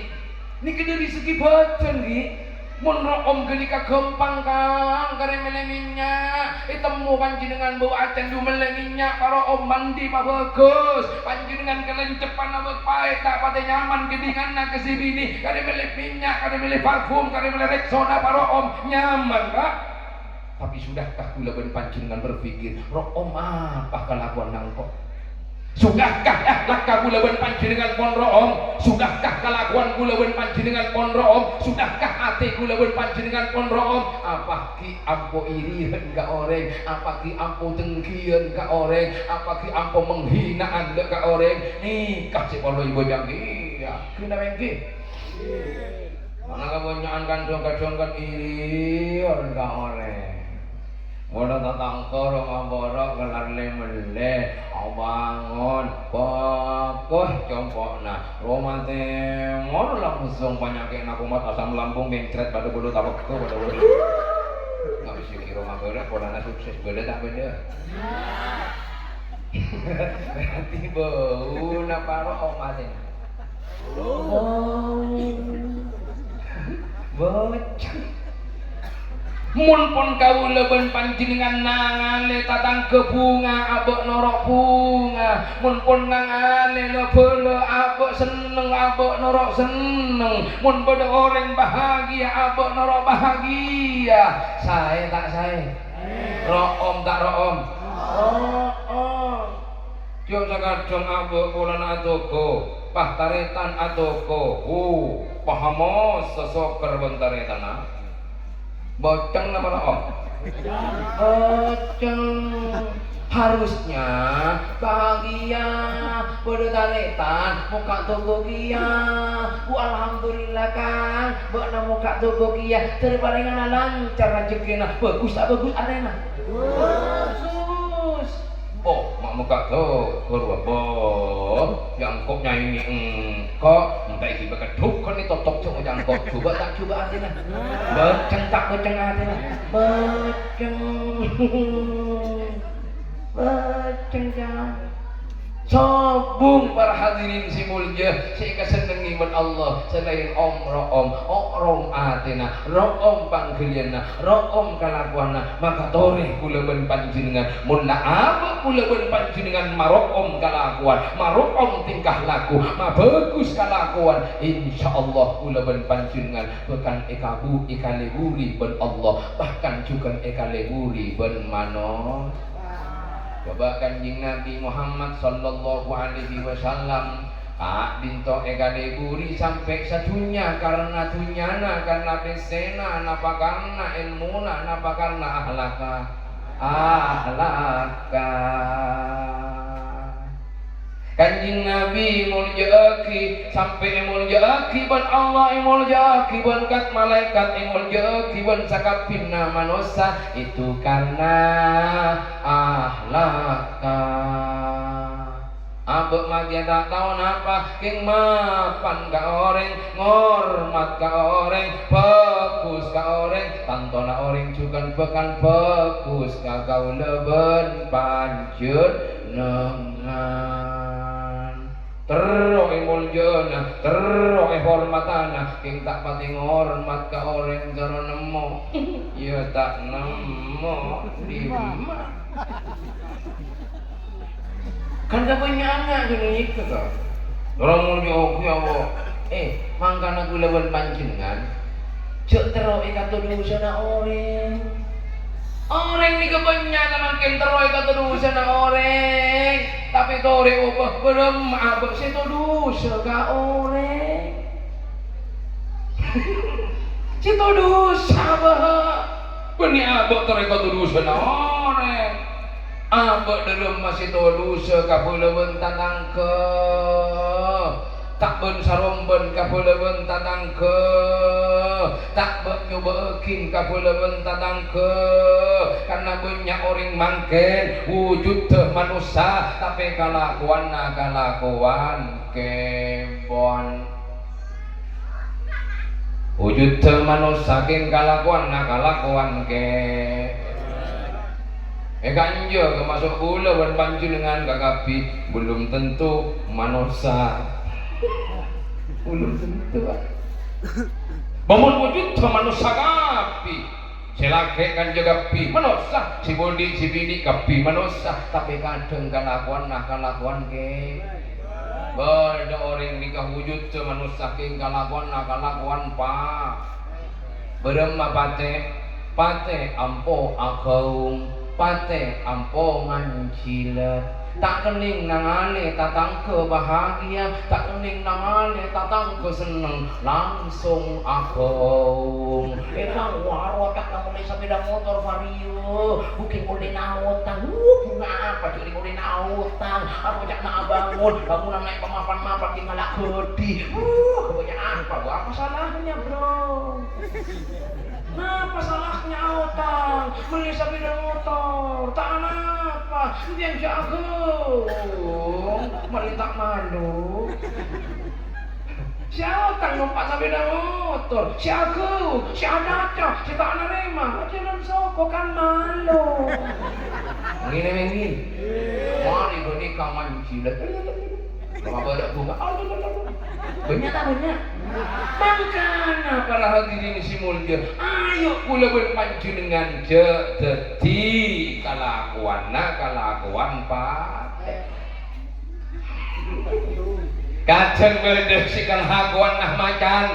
Nikah dari segi bocen ki. Mun om geni kagempang kang kare mele minyak temu panjenengan bau acan du mele minyak karo om mandi mah bagus panjenengan kelencepan abek pae tak pate nyaman gedinganna ke sibini kare mele minyak kare mele parfum kare mele Rexona karo om nyaman kak tapi sudahkah kula ben panjenengan berpikir ro om apa kelakuan nangko sudahkah akhlak kula ben panjenengan pon ro om sudahkah kelakuan kula ben panjenengan pon ro om sudahkah ati kula ben panjenengan pon ro om apa ki ampo irian ka oreng apa ki ampo dengkian ka oreng apa ki ampo menghinaan ka oreng nikah si polo ibu jang iya kena mengki Mana kebanyakan kandung-kandung kan iri orang gak oleh. Mula tatang korong aborok kelar lemele, bangun, bagus compokna, romantis, mula langsung banyakin aku mat asam lambung mencret pada bulu tabak pada bulu. Nggak bisa kira mah boleh, polanya sukses boleh tak beda. Berarti bau naparo omatin. Bocah. Mun pun kaula ben panjenengan nangale tatang ke bunga abek norok bunga, mun pun nangale lebele abek seneng abek norok seneng, mun pada orang bahagia abek norok bahagia. Saya tak saya, room tak room. Jom sakadong abek bulan atoko, pah taretan atoko, pahamos sesoker bentaretan ah. Boceng apa om? Boceng harusnya bahagia berdaletan muka tubuh kia. Alhamdulillah kan bakna muka tubuh kia terparingan lancar rezekina bagus tak bagus arena bagus. Oh mak muka tuh keluar yang koknya ini kok entah iki bekeduk kan itu totok cuma jangkok coba tak coba artinya beceng tak beceng artinya beceng jangan sobung para hadirin si mulya si kesenengi men Allah selain om atina room panggiliana room kalakuana maka toreh kula ben panjenengan mun apa kula ben panjenengan maroom kalakuan maroom tingkah laku ma bagus kalakuan insyaallah kula ben panjenengan bukan ekabu ikaleburi ben Allah bahkan juga ekaleburi ben manos. Coba kanjing Nabi Muhammad sallallahu alaihi wasallam binto egade buri sampai satunya karena tunyana karena besena napa karena ilmuna napa karena ahlaka kanjing Nabi mulyaki sampai mulyaki ban Allah mulyaki ban kat malaikat mulyaki ban sakapinna manusia itu karena ahlaka abek magia tak tahu napa king mapan ka orang ngormat ka orang bagus ka orang tantona orang juga bekan bagus ka kau leben panjut nengan terus muljana terus hormatana king tak pati ngormat ka orang jaro nemo ya tak nemo di mana kan gak punya anak gini itu kan orang mulya ya Allah mangkana gula ben panjenengan cek terus ikat dosa na orang ni kebanyakan makin terus ikat dosa na orang tapi tore ubah belum abek situ dosa ka orang situ dosa bah beni abek terus ikat dosa na orang abek dalam masih dosa ka puleuweun tatangke tak ben saromben ka puleuweun tatangke tak ben nyobaekin ka puleuweun tatangke karena banyak orang mangken wujud teh manusia tapi kalakuanna kalakuan kebon wujud teh manusia kin kalakuanna kalakuan ke ganja kemasuk pula ban panjenengan kakapi belum tentu manusia belum tentu bangun wujud ke manusia kapi silake kan jaga pi manusia si bodi si bini kapi manusia tapi kadang kalakuan ke beda orang nikah wujud ke manusia king kalakuan pa berema pate ampo akaung pate ampongan cilet tak kening nangane tatang ke bahagia tak kening nangane tatang ke seneng langsung akong emang waro tak mulai sepeda motor vario bukan mulai naut bunga apa jadi mulai naut utang, aku cak nak bangunan naik pemapan-mapan di malah gede. Kebanyakan apa salahnya bro? Apa salahnya utang? Beli sepeda motor, tak apa, dia jago, malah tak malu. Si utang numpak sepeda motor, si aku, si ada, si tak nerima, jangan soko kan malu. Ngene, mari gue nikah manci, apa ada bunga? Banyak tak banyak? Makanya para hadirin si mulia, ayo kula berpanjenengan dadi kalakuan Pak. Kadang beda si kalakuan macan,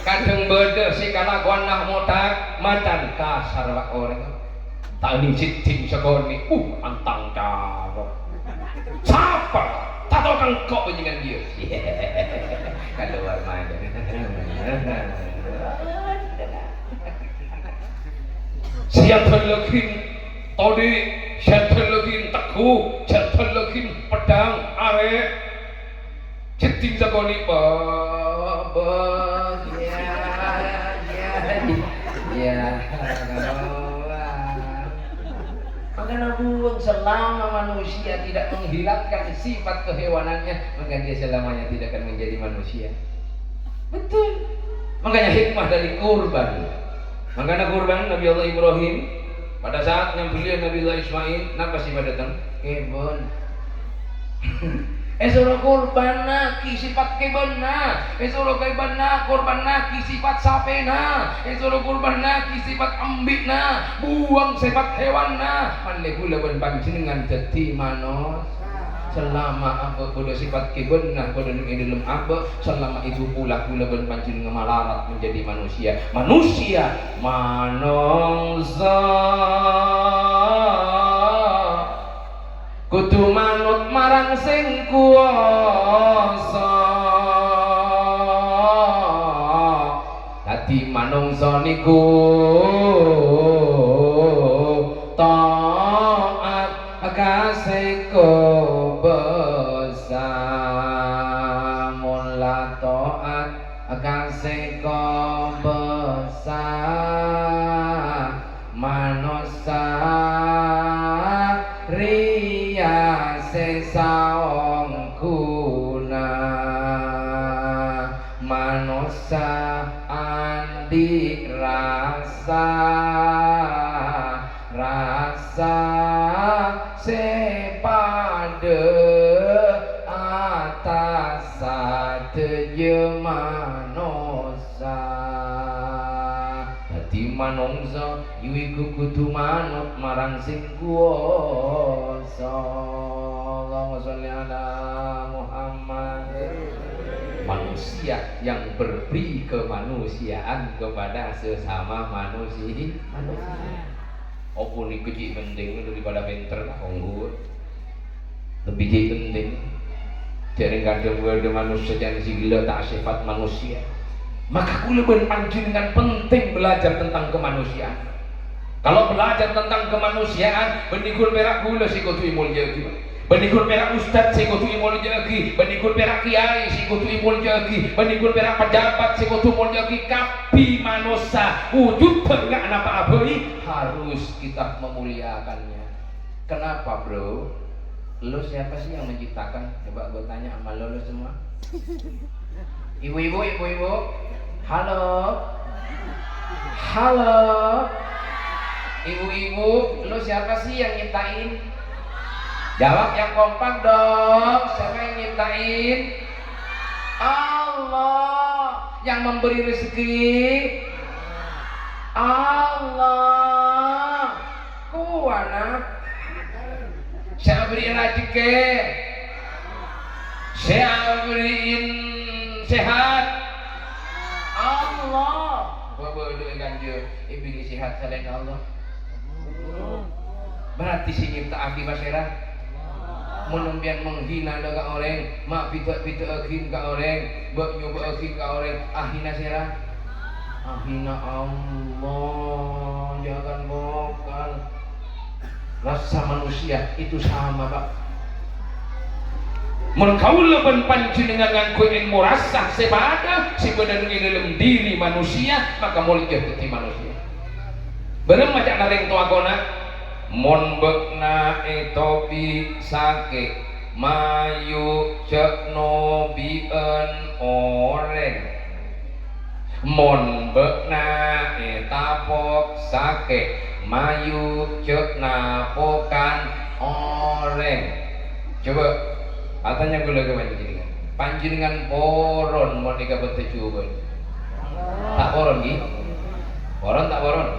kadang beda si kalakuan motak macan kasar wak orang. Tak nicit-nicit sekoni, antang cara. Siapa? Tak tahu kan kok penjengan dia. Kalau warna siap terlegin todi, siap terlegin teguh, siap terlegin pedang, are ceting sekoni ya. Karena buang selama manusia tidak menghilangkan sifat kehewanannya, maka dia selamanya tidak akan menjadi manusia. Betul. Makanya hikmah dari kurban. Makanya kurban Nabi Allah Ibrahim pada saat nyembelih Nabi Allah Ismail, napa sih pada datang? Kebon. Suruh kurban ki sifat kebana, suruh kurban kurban ki sifat sapena, suruh kurban ki sifat ambikna, buang sifat hewanna. Manle kula pun panjenengan dadi manusia. Selama apa kudu sifat kebana kudu ing dalam apa, selama itu pula kula pun panjenengan malarat menjadi manusia. Manusia manungsa kudu manut marang sing kuwasa. Dadi manungsa niku taat kasih kobesa, mula taat kasih kobesa manusia saong kuna manusia andi rasa sepade atas sadeje manusia. Dadi manungsa iku kudu manut marang sing kuwasa. Allahumma sholli ala Muhammad. Manusia yang berberi kemanusiaan kepada sesama manusia. Opo niku cik penting daripada pinter kanggo. Lebih cik penting. Jadi kadang ada manusia yang gila tak sifat manusia. Maka kula ben panjenengan penting belajar tentang kemanusiaan. Kalau belajar tentang kemanusiaan, benikul perak kula si kutu mulya iki. Benikul perak ustaz si kutu mulya iki, benikul perak kiai si kutu mulya iki, benikul perak pejabat si kutu mulya iki. Kapi manusia wujud enggak napa aboi harus kita memuliakannya. Kenapa, bro? Lo siapa sih yang menciptakan? Coba gue tanya sama lo semua. Ibu-ibu. Halo. Ibu-ibu, lo siapa sih yang nyiptain? Jawab yang kompak dong. Siapa yang nyiptain? Allah. Yang memberi rezeki Allah. Kuana saya beri rezeki, saya beriin sehat Allah. Bawa doa ganjil ibni sehat selain Allah. Berarti si nyipta aki masyarakat menumpian menghina daga orang, mak pita akin ka orang, bak nyoba akin ka orang, ahina serah, ahina Allah, jangan bokal. Rasa manusia itu sama, Pak. mun kaula ban panjenengan nganggo ilmu rasah sepada sebenarnya di dalam diri manusia maka mulih dadi manusia bareng macam nareng tuagona mon bekna etopi sake mayu cekno bien oreng mon bekna etapok sake mayu cekna pokan oreng coba katanya gula ke panjenengan poron mau nikah bertujuan tak poron gi poron tak poron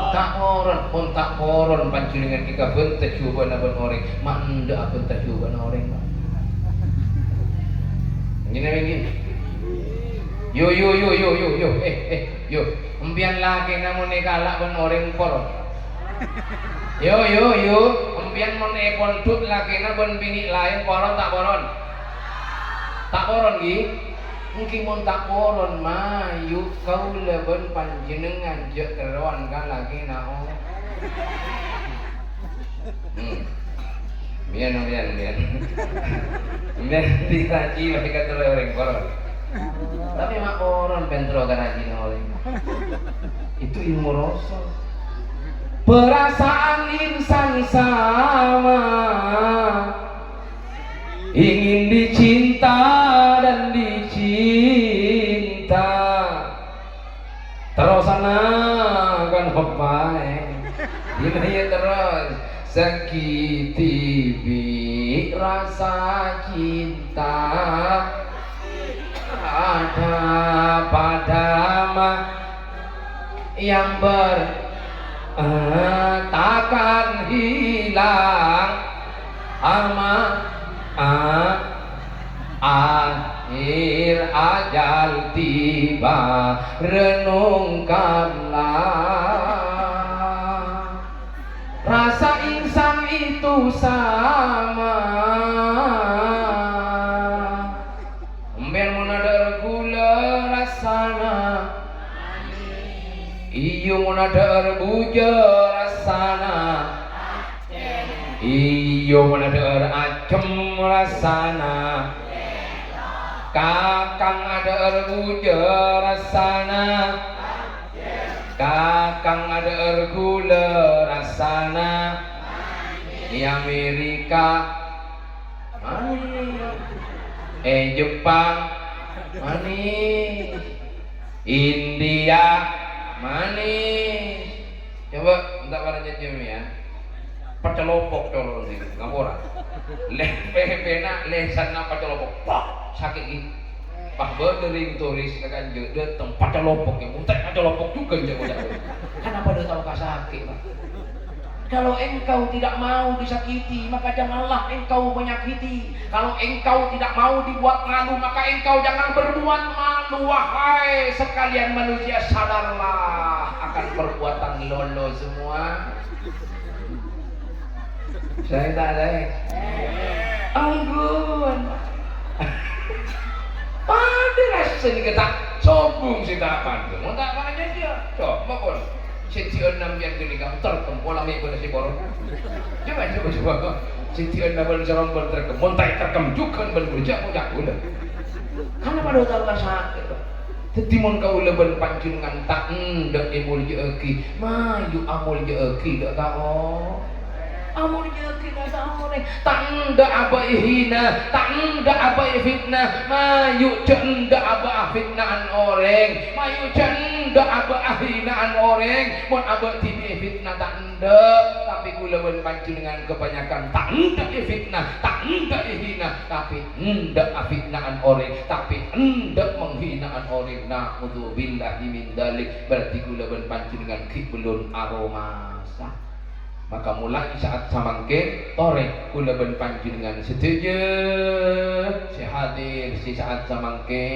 tak poron pun tak poron panjenengan nikah bertujuan apa orang manda apa bertujuan orang gini lagi yo empian lagi namun nikah lah pun orang poron yo empian mon pondut lakena ben bini lain poron tak poron gi mungkin mon tak poron mayu kau leben panjenengan je keron kan lagi nao biar dikaji lagi kata orang poron tapi mak poron pentro kan lagi orang itu ilmu rasul. Perasaan insan sama ingin dicinta dan dicinta terus kan hopai dia terus sakiti bi rasa cinta ada pada yang takkan hilang akhir ajal tiba renungkanlah rasa insan itu sama ember munadar gula rasana iyo munadar buja rasana iyo munadar acem rasana kakang ada buja rasana kakang ada gula rasana di Amerika manis Jepang manis India manis coba minta pada jam ya pacelopok colong sih ngapura pena lesan pacelopok pak sakit gitu pak berdering turis akan jadi tempat pacelopok yang muntah pacelopok juga jago-jago kenapa dia tahu sakit pak kalau engkau tidak mau disakiti maka janganlah engkau menyakiti kalau engkau tidak mau dibuat malu maka engkau jangan berbuat malu wahai sekalian manusia sadarlah akan perbuatan lolo semua saya tak ada anggun pada rasanya kita sombong sih tak pandu mau tak mana dia coba pun Setiap enam yang gini kamu terkem pola mie pada si boron. Coba. Setiap enam yang serong terkem, montai terkem juga berburjak mudah udah. Karena pada tahu sakit. Tetapi mon kau leben panjungan tak ndak emul jeki, maju amul jeki dak tahu. Amul jeki dak tahu ni. Tak ndak apa hina, tak ndak apa fitnah, maju cendak apa fitnahan orang, maju cendak apa hinaan orang, mon abah tibi fitnah tak ndak, tapi gula ben panjungan kebanyakan tak ndak fitnah, tak ndak hina, tapi ndak fitnahan orang, tapi ndak menghinaan orang. Na'udzubillahi min dzalik berarti gula ben panjungan kibulun aroma sah. Maka mulai saat samangke tore kula ben panjenengan setuju si hadir si saat samangke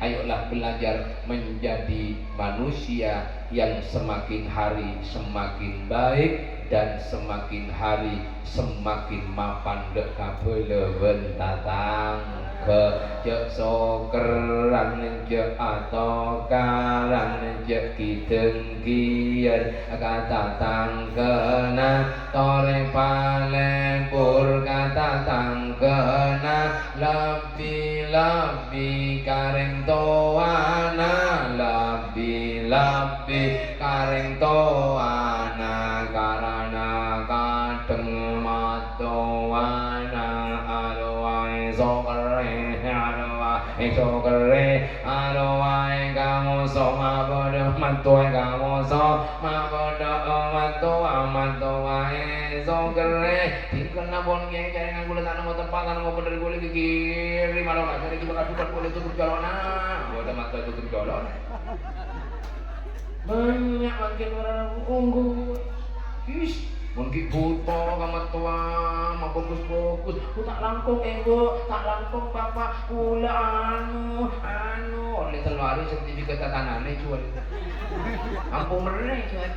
ayolah belajar menjadi manusia yang semakin hari semakin baik dan semakin hari semakin mapan dek kabele bentatang ke jek sokeran jek atau karan jek kitengkian kata tangkena tore palempur kata tangkena Labbi labbi kareng toana labbi labbi kareng toana karana kadeng matoana arwah sokere arwah sokere arwah kamu so mabodo matoy kamu so mabodo matoy matoy sokere tinggal nabon ge jaringan gula tanah mau tempat mau bener gula kiri malah nggak jadi juga kasih boleh tutup jalan boleh mata tutup jalan banyak makin orang unggul is mungkin buto kamu tua mau fokus ku tak langkung tak langkung papa kula anu oleh telari sertifikat tanahnya jual ampun mereka jual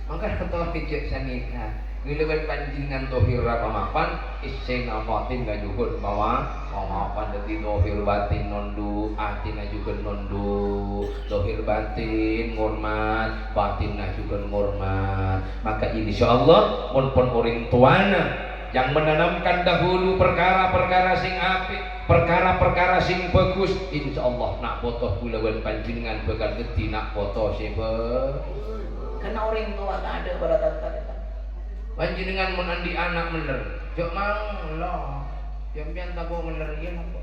maka ketua pijak sanita Gileban panjingan tohir pamapan isen amatin ngajuhun bawa pamapan dadi tohir batin nondu atin ngajuhun nondu tohir batin ngurmat batin ngajuhun ngurmat maka insyaallah mun pun orang tuana yang menanamkan dahulu perkara-perkara sing apik perkara-perkara sing bagus insyaallah nak botoh gileban panjingan bakal gede nak botoh sebe karena orang tua tak ada pada tata panjenengan menandi anak bener jok mang lo jampian tabo bener iya napa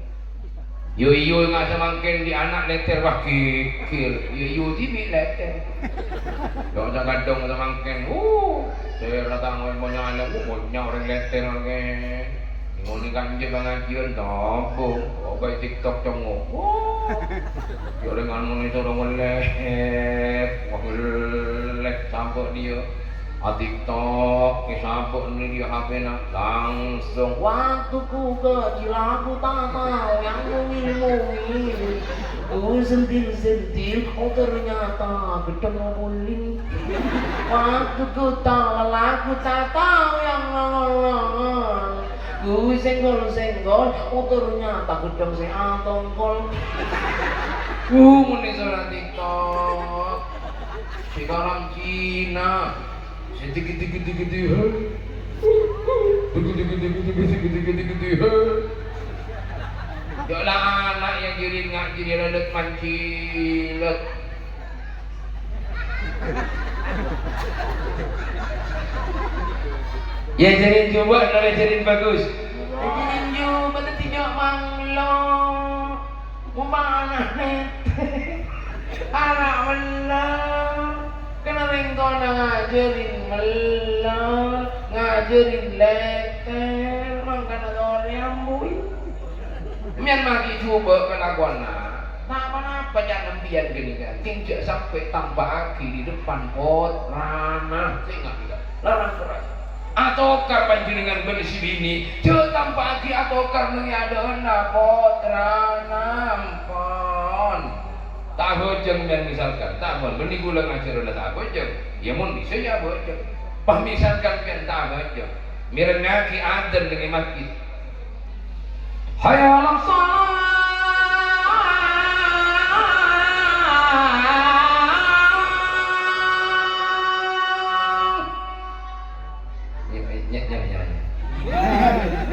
yo nggak semangkin di anak leter wah kikir yo tibi leter dong jangan dong semangkin saya datang mau nyala mau orang leter oke ngoni kanji pengajian tabo oke tiktok congok yo dengan moni orang melek sampai dia TikTok, kesabuk ini dia HP nak langsung. Waktuku kecil aku tak tahu yang mungil-mungil. Ku sentil-sentil, ternyata gedeng nguling. Waktuku tak lelah, ku tak tahu yang ngolong. Ku senggol-senggol, ternyata gedeng si atongkol. Muni suara TikTok. Sekarang Cina. Gede-gede Yolah anak yang jirin ngaji lelet mancilet ya jirin coba noleh jirin bagus jirin coba nanti nyok manglo mana net anak melah kena ringkona ngajarin melah ngajarin leter mangkana doriam bui mian magi coba kelakuana apa-apa jangan nempian gini kan tinjak sampai tambah aki di depan pot ranah tinggal tidak larang keras atokar panjenengan beli si bini jauh tambah aki atokar ada hendak pot ranah ampun tak bojeng dan misalkan tak mau benih gula ngajar udah tak bojeng ya mun bisa ya bojeng misalkan kan tak bojeng mirengaki adan dengan masjid hayalam salam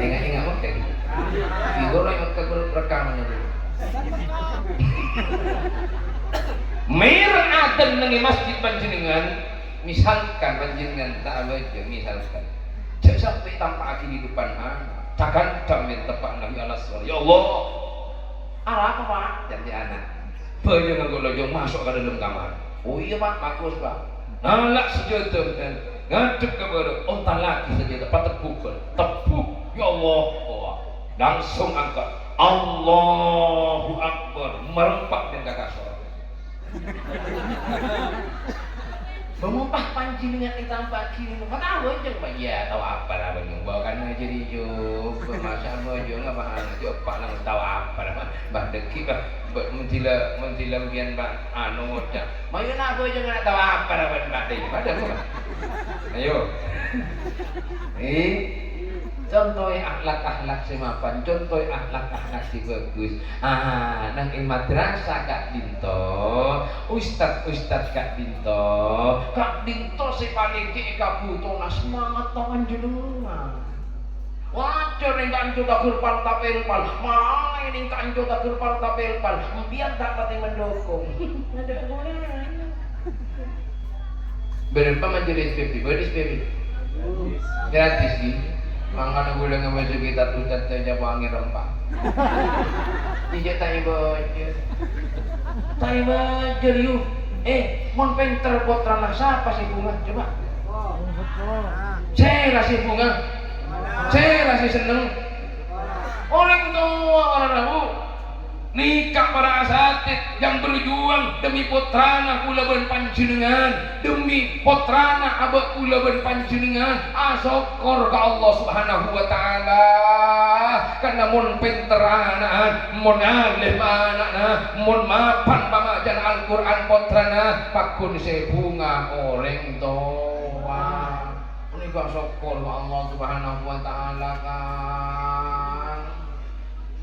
ingat mau kayak gitu video yang rekamannya dulu mereng adan dengan masjid panjenengan misalkan panjenengan tak baca misalkan jangan sampai tampak aki di depan anak takkan jamin tepak Nabi Allah SWT ya Allah arah apa pak? Jadi anak banyak ngagolojong masuk ke dalam kamar oh iya pak bagus pak nalak sejodoh dan ngadep kepada onta lagi saja dapat tepuk ya Allah langsung angkat Allahu Akbar merempak dan kakak sholat Bengupah pancingan hitam pagi ini, kata bojong pak? Iya, tahu apa lah bojong. Bawakan aja di jog, masa bojong apa hal jog pak lang tahu apa lah bah deki bah mentila bian bah anu ngocak. Mau nak bojong nak tahu apa lah bah deki pada apa? Ayo, contoh akhlak si mapan, contoh akhlak si bagus. Nang ing madrasah Kak Dinto, ustad Kak Dinto si paling ki kabuto na semangat tangan jenengan. Wah, ning kanco tak gerpal tapelpal malah ning kanco tak gerpal tapelpal biar dapat mendukung ada kegunaan berapa majelis SPP beris SPP gratis sih mangga gula ngambil kita tucat saja wangi rempah tidak tahu bocor tahu bocor yuk mon penter potrana siapa sih bunga coba saya lah si bunga saya lah si seneng orang tua orang rabu nikah para asatid yang berjuang demi putrana kula ben panjenengan demi putrana abah kula ben panjenengan syukur ka Allah Subhanahu wa taala karena mun pinter anaan mun alim anakna mun mapan pamajan Al-Qur'an putrana pakun se bunga orang tua menika syukur ka Allah Subhanahu wa taala kan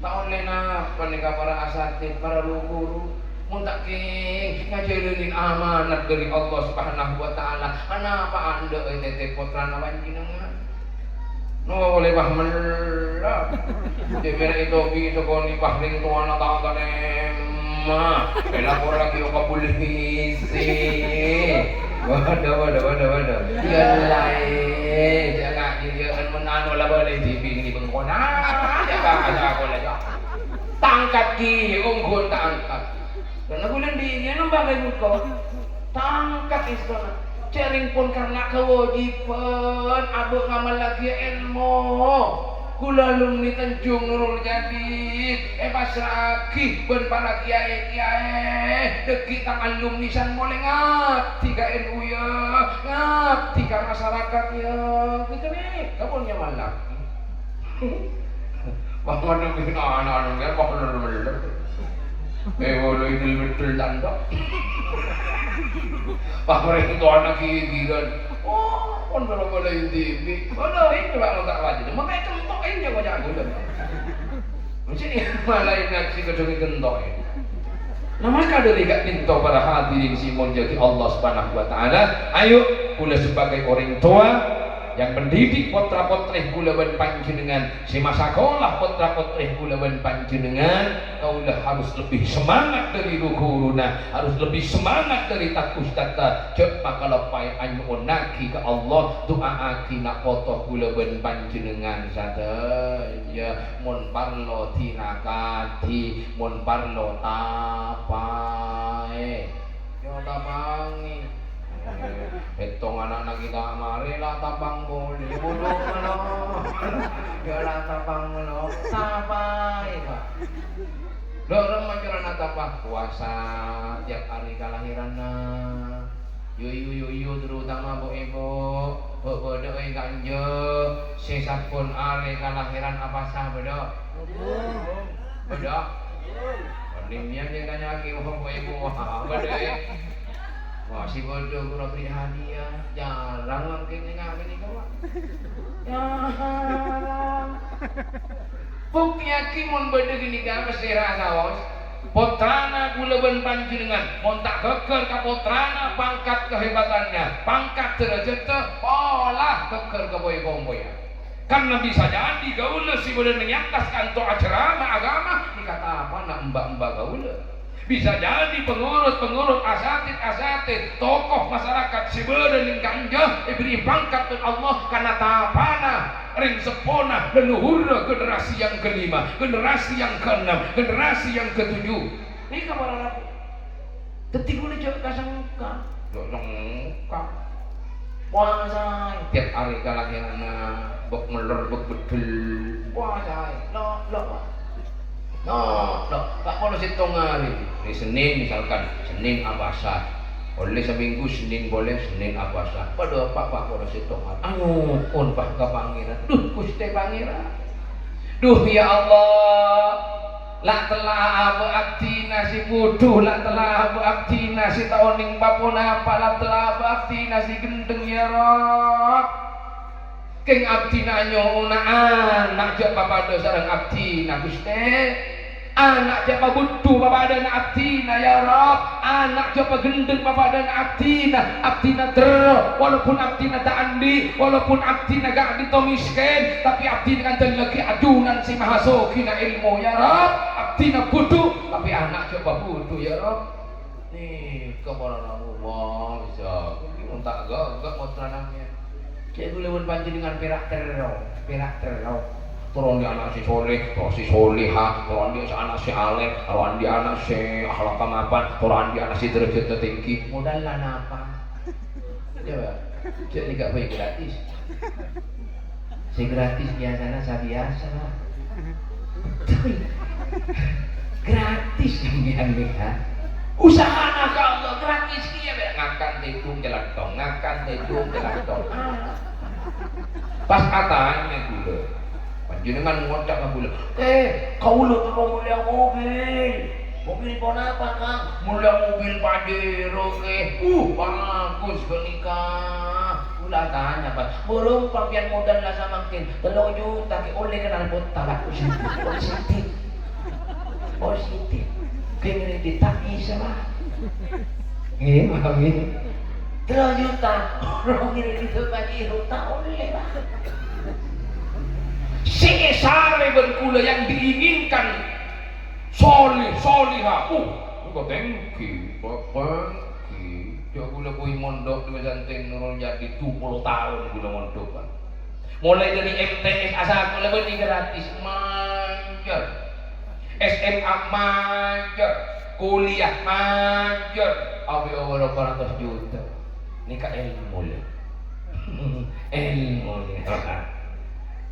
tahun lena panika para asatid para guru muntak ngajalinin amanat dari Allah Subhanahu wa taala ana apa anda tete putrana panjenengan no boleh bah melah demera itu gitu koni pahring tuana tahu mah elapor lagi ke polisi waduh iyalah jangan jangan menano lah boleh dibing di bengkona ada aku lah tangkat ki unggun tangkat karena bulan di dia nambah muka tangkat istana cering pun karena kewajiban abang ngamal lagi ilmu kula lumni Tanjung Nurul Jadid pasraki ben para kiai deki tangan lumnisan boleh ngabdi ka NU ya ngabdi ka masyarakat ya kita nih kamu nyaman lagi Muhammad Nabi anak-anak ya kok bener-bener boleh idul betul tanda pakai itu anak gigiran kon boleh TV boleh coba ngontak wajib makanya kentokin ya kok jago kan mesti malah ngaji kedungi kentokin nah maka dari gak pintu para hadirin simon jadi Allah Subhanahu wa taala ayo kula sebagai orang tua yang mendidik putra-putrih kula ben panjenengan si masakolah putra-putrih kula ben panjenengan kaulah harus lebih semangat dari guruna harus lebih semangat dari takus tata cepat kalau pai anyun naki ke Allah doa aki nak foto kula ben panjenengan sadaya mun parlo tinakati mun parlo tapae yo tapangi betong anak-anak kita mari lah tapang boleh bodoh mana jalan tapang mana tapai pak dorong majalah tapang puasa tiap hari kelahiran yu terutama bu ibu bodoh ganja sesapun hari kelahiran apa sah bodoh Limnya dia tanya lagi bu ibu bodoh wah si bodoh kurang beri hadiah jarang mungkin ini kau jarang bukti akimun bodoh gini kan mesira sawas putrana kula ben panjenengan mun tak geger ka putrana pangkat kehebatannya pangkat derajatnya olah geger ke boy-boy karena bisa jadi gaula si bodoh menyakas kantor acara agama dikata apa nak mbak-mbak gaula bisa jadi pengurus asatid tokoh masyarakat sibeudeuh ning ganja diberi pangkat oleh Allah karena tapana ring sepona leluhur generasi yang kelima generasi yang keenam generasi yang ketujuh ini kabar apa detik boleh coba kasangka longkang puasa tiap hari kalahiran bok melor bok bedel puasa tak perlu hitung hari Senin misalkan Senin abasa boleh seminggu Senin boleh Senin abasa pada apa perlu hitung hari pun pak ke pangeran duh Gusti pangeran duh ya Allah lah telah beakti nasi buduh lah telah beakti nasi taoning papuna apa lah telah beakti nasi gendeng ya Rob keng abdi nanyo anak jak papada sareng abdi na Gusti anak jak pabudu papada na abdi na ya Rob anak jak pagendeng papada na abdi na der walaupun abdi na tak andi walaupun abdi na gak dito miskin tapi abdi dengan lagi ajunan si mahasuki na ilmu ya Rob. Abdi na bodoh tapi anak coba bodoh ya Rob. Nih kemana Allah bisa ini tak gak mau teranangnya. Saya boleh panjenengan perak terus. Turun di anak si soleh, turun si soleha, turun di anak si alek, turun di anak si akhlak mapan, turun di anak si derajat tertinggi. Modal lah apa? Coba, jadi gak baik gratis. Si gratis biasanya saya biasa lah. Gratis yang biasa. Usaha nak Allah gratis kia ngakan tedung jelantong, Pas katanya gula. Panjenengan ngoncak ka gula. Kau lu tuh mulia mobil. Mobil pon apa Kang? Mulia mobil Pajero bagus menikah. Ulah tanya Pak. Burung pampian modal lah sama kin. 3 juta ke oleh kenal bota lah positif. Pengen ditagi sama. Nggih, mami. 3 juta. Orang ini itu Pajero tak oleh Pak. Sesare berkula yang diinginkan solihah. Kok tengki, Jauh gula boy mondok di pesantren Nurul jadi 20 tahun gula mondok Pak. Mulai dari MTS asal gula beri gratis manjar, SMA manjar, kuliah manjar, awi over 400 juta. Nikah ilmu lah, ilmu ni.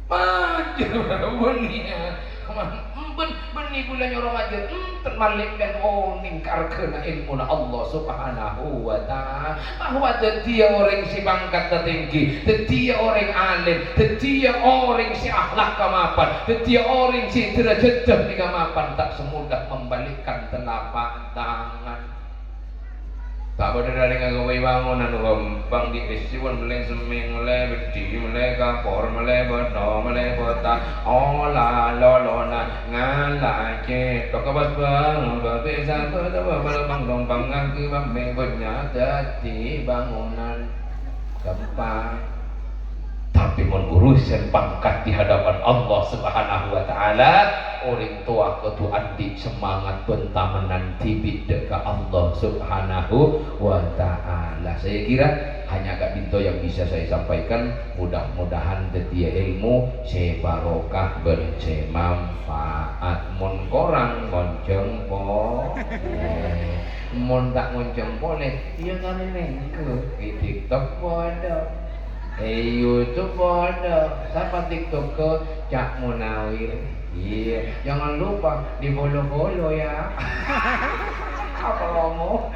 Manjar benih, benih gula nyorong aja. Termalik dan ningkar kena ilmu na Allah Subhanahu wa Ta'ala. Bahwa dia orang si bangkat tertinggi, dia orang alim, dia orang si akhlak kamapan, dia orang si derajat di kamapan, tak semudah membalikkan telapak tangan. Tak pada dari ngagawi bangunan gampang di festival mulai seming mulai bedi mulai kapor mulai bodoh mulai bota olah lolona ngalah cetok kebat bang babe sampai tawa balong dompang ngaki bambe punya jadi bangunan gampang. Tapi mengurusan pangkat di hadapan Allah Subhanahu wa Ta'ala, orang tua ketu adik semangat bentah menanti bideka Allah Subhanahu wa Ta'ala. Saya kira hanya Kak Binto yang bisa saya sampaikan. Mudah-mudahan detia ilmu saya barokah bermanfaat. Mon korang ngonceng po, mon tak ngonceng boleh. Iya kan ini ke TikTok ada. YouTube ada, siapa TikTok ke Cak Munawir. Iya, jangan lupa di follow ya. Apa ngomong?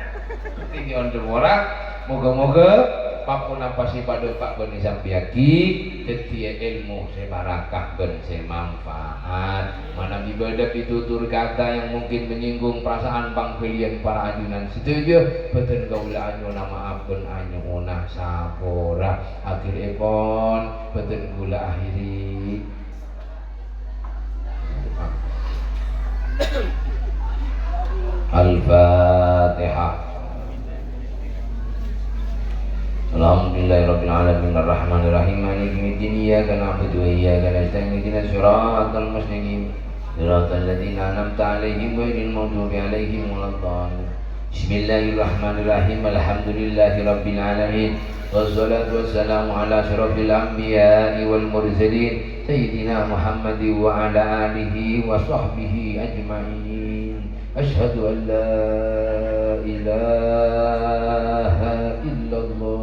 Tinggi on semua. Moga-moga apapun apa sih pada Pak Bani Sampiaki, detia ilmu sebarakah ben semanfaat. Mana ibadah pitutur kata yang mungkin menyinggung perasaan pangkelian para ajunan setuju. Betul gaula anyo nama abun anyo unah sapora. Akhir epon betul gula akhiri. Al-Fatihah. Alhamdulillahirabbil alamin arrahmanir rahim maliki yaumiddin iyyaka na'budu wa iyyaka nasta'in ihdinas siratal mustaqim siratal ladzina an'amta 'alaihim ghairil maghdubi 'alaihim waladdallin. Bismillahirrahmanirrahim. Alhamdulillahirabbil alamin wassalatu wassalamu ala asyrafil anbiya'i wal mursalin sayyidina Muhammadin wa ala alihi wa sahbihi ajma'in. Asyhadu an la ilaha illallah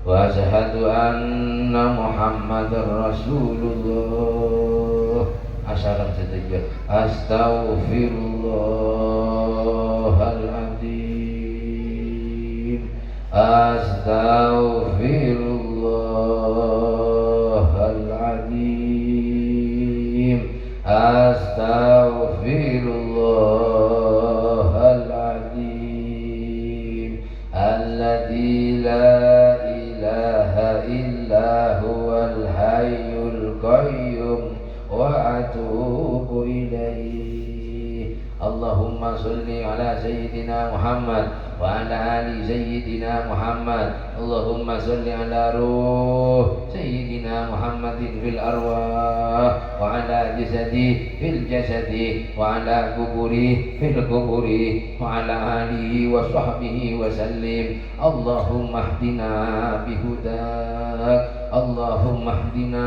wa asyhadu anna Muhammadar Rasulullah. Asyarat setuju. Astaghfirullahaladzim. Astaghfirullahaladzim. Astaghfirullahaladzim. Alladzi la ilaha illa huwal hayyul qayyum wa atubu ilaih. Allahumma salli ala Sayyidina Muhammad wa ala ali Sayyidina Muhammad. Allahumma salli ala ruh Sayyidina Muhammadin fil arwah wa ala jasadi fil jasadi wa ala kuburi fil kuburi wa ala alihi wa sahbihi wa sallim. Allahumma hdina bihudak, Allahumma hdina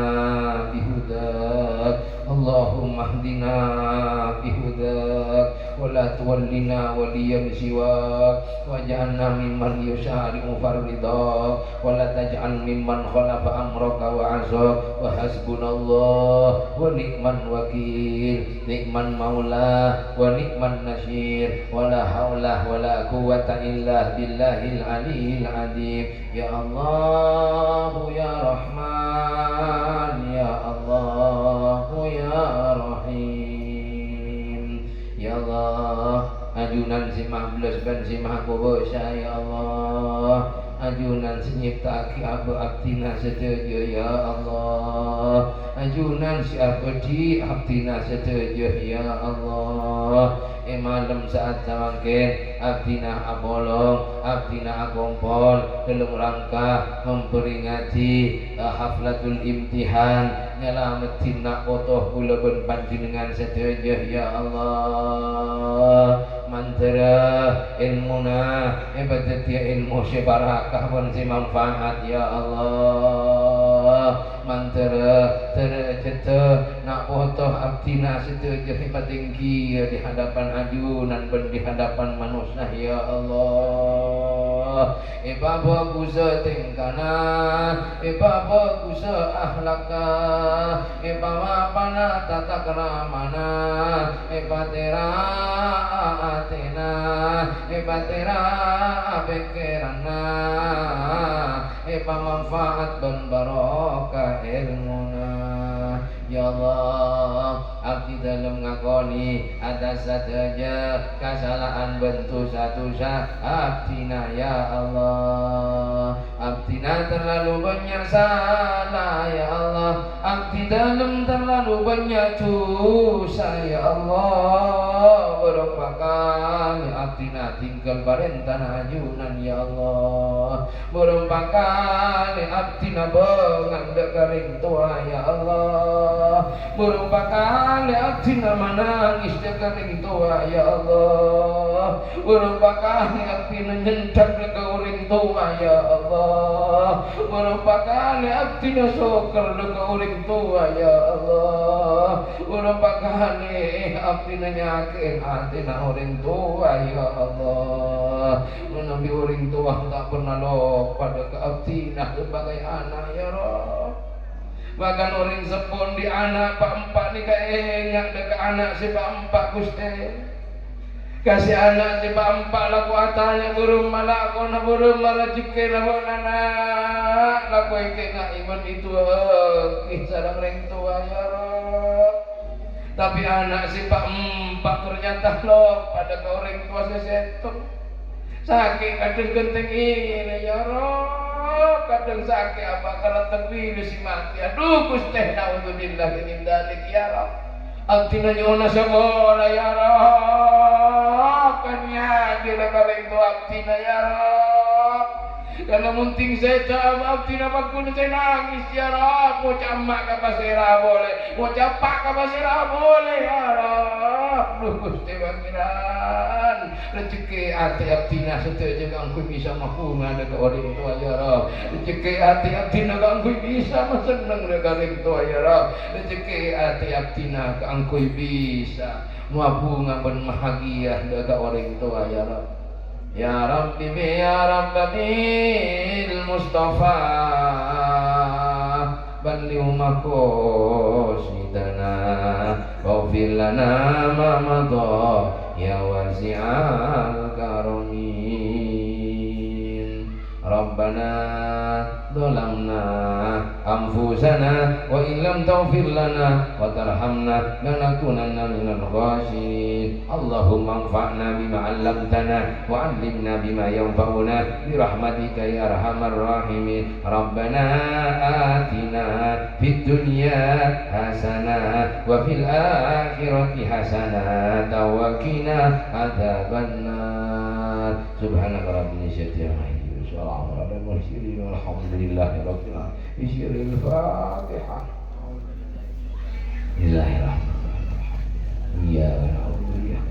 bihudak, Allahumma hdina bihudak, wa la tuwallina waliyan siwak, waj'alna mimman yusari'u farridak, wa la taj'al mimman khalafa amraka wa azak. Wa hasbunallah wa ni'man wakil, ni'man maula wa ni'man nasir, wa la hawla wa la quwwata illa billahil aliyil azim. Ya Allah ya Rahman, ya Allah ya Rahim, ya Allah. Ajunan si mahblus ban si mahkubusa, ya Allah. Ajunan si nyiptaki abu abdina setuju, ya Allah. Ajunan si abdi abdina setuju, ya Allah. Malam saat samangkin abdina abolong, abdina agompol dalam rangka memperingati haflatul imtihan nyelamatin nak potoh kula ben panjenengan setuju, ya Allah. Mantara ilmuna ibadati ilmu si barakah pun si manfaat, ya Allah. Mantara terceta nak potoh abdina setuju hebat tinggi di hadapan ajunan ben di hadapan manusia, ya Allah. Eba bagus tingkana, eba bagus ahlaka, eba mapana tata keramana, eba tera atena, eba tera pikirana, eba manfaat ben barokah ilmuna, ya Allah. Abdi dalam ngakoni atas saja kesalahan bentuk satu abdina, ya Allah. Abdina terlalu banyak salah, ya Allah. Abdi dalam terlalu banyak dosa, ya Allah. Berapa kali abdina tinggal barentana ajunan, ya Allah. Berapa kali abdina bengang dekaring tua, ya Allah. Berapa kali abdina menangis dekaring tua, ya Allah. Berapa kali abdina nyentak dekaring tua, ya Allah. Berapa kali abdina syukur dekaring tua, ya Allah. Berapa kali abdina nyakin atina orang tua, ya Allah. Menabi orang tua tak pernah lupa pada abdina sebagai anak, ya Rabb. Bahkan orang sepon di anak pak empat ni kayak dekat anak si pak empat Gusti. Kasih anak si pak empat laku atanya burung malak kona burung malah jike laku anak laku ike ngak iman itu kisah orang tua, ya Rabb. Tapi anak si pak empat ternyata loh pada ke orang tua sesetong. Sakit kadang genteng ini, ya Rabb. Kadang sakit apa kalau terpilih si mati. Aduh Gusti, naudzubillah min dzalik, ya Rabb. Abdina nyona semola, ya Rabb. Kanya dira kala itu abdina, ya Rabb. Kalau munting saya coba abdina bakun saya nangis, ya Rabb. Mau camak ke pasira boleh, mau capak ke pasira boleh, ya Rabb. Duh Gusti pangeran, rezeki hati abdina setuju kangku bisa mahungan dekat orang tua, ya Rabb. Rezeki hati abdina kangku bisa seneng dekat orang tua, ya Rabb. Rezeki hati abdina kangku bisa mahungan ben bahagia dekat orang tua, ya Rabb. Ya Rabbi ya Rabbil Mustafa balli maqasidana waghfir lana ma madha ya wasi'al karamin. Rabbana dhalamna أنفسنا وإن لم تغفر لنا وترحمنا لنكونن من الخاسرين اللهم انفعنا بما علمتنا وعلمنا بما ينفعنا برحمتك يا أرحم الراحمين ربنا آتنا في الدنيا حسنة وفي الآخرة حسنة وقنا عذاب النار سبحانك رب العزة عما يصفون وسلام على المرسلين والحمد لله رب العالمين بشر الفاتحة بسم الله الرحمن الرحيم إياك نعبد وإياك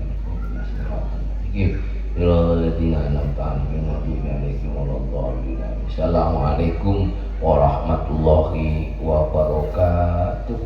نستعين الذين أنعمت عليهم غير المغضوب عليهم ولا الضالين السلام عليكم warahmatullahi wabarakatuh.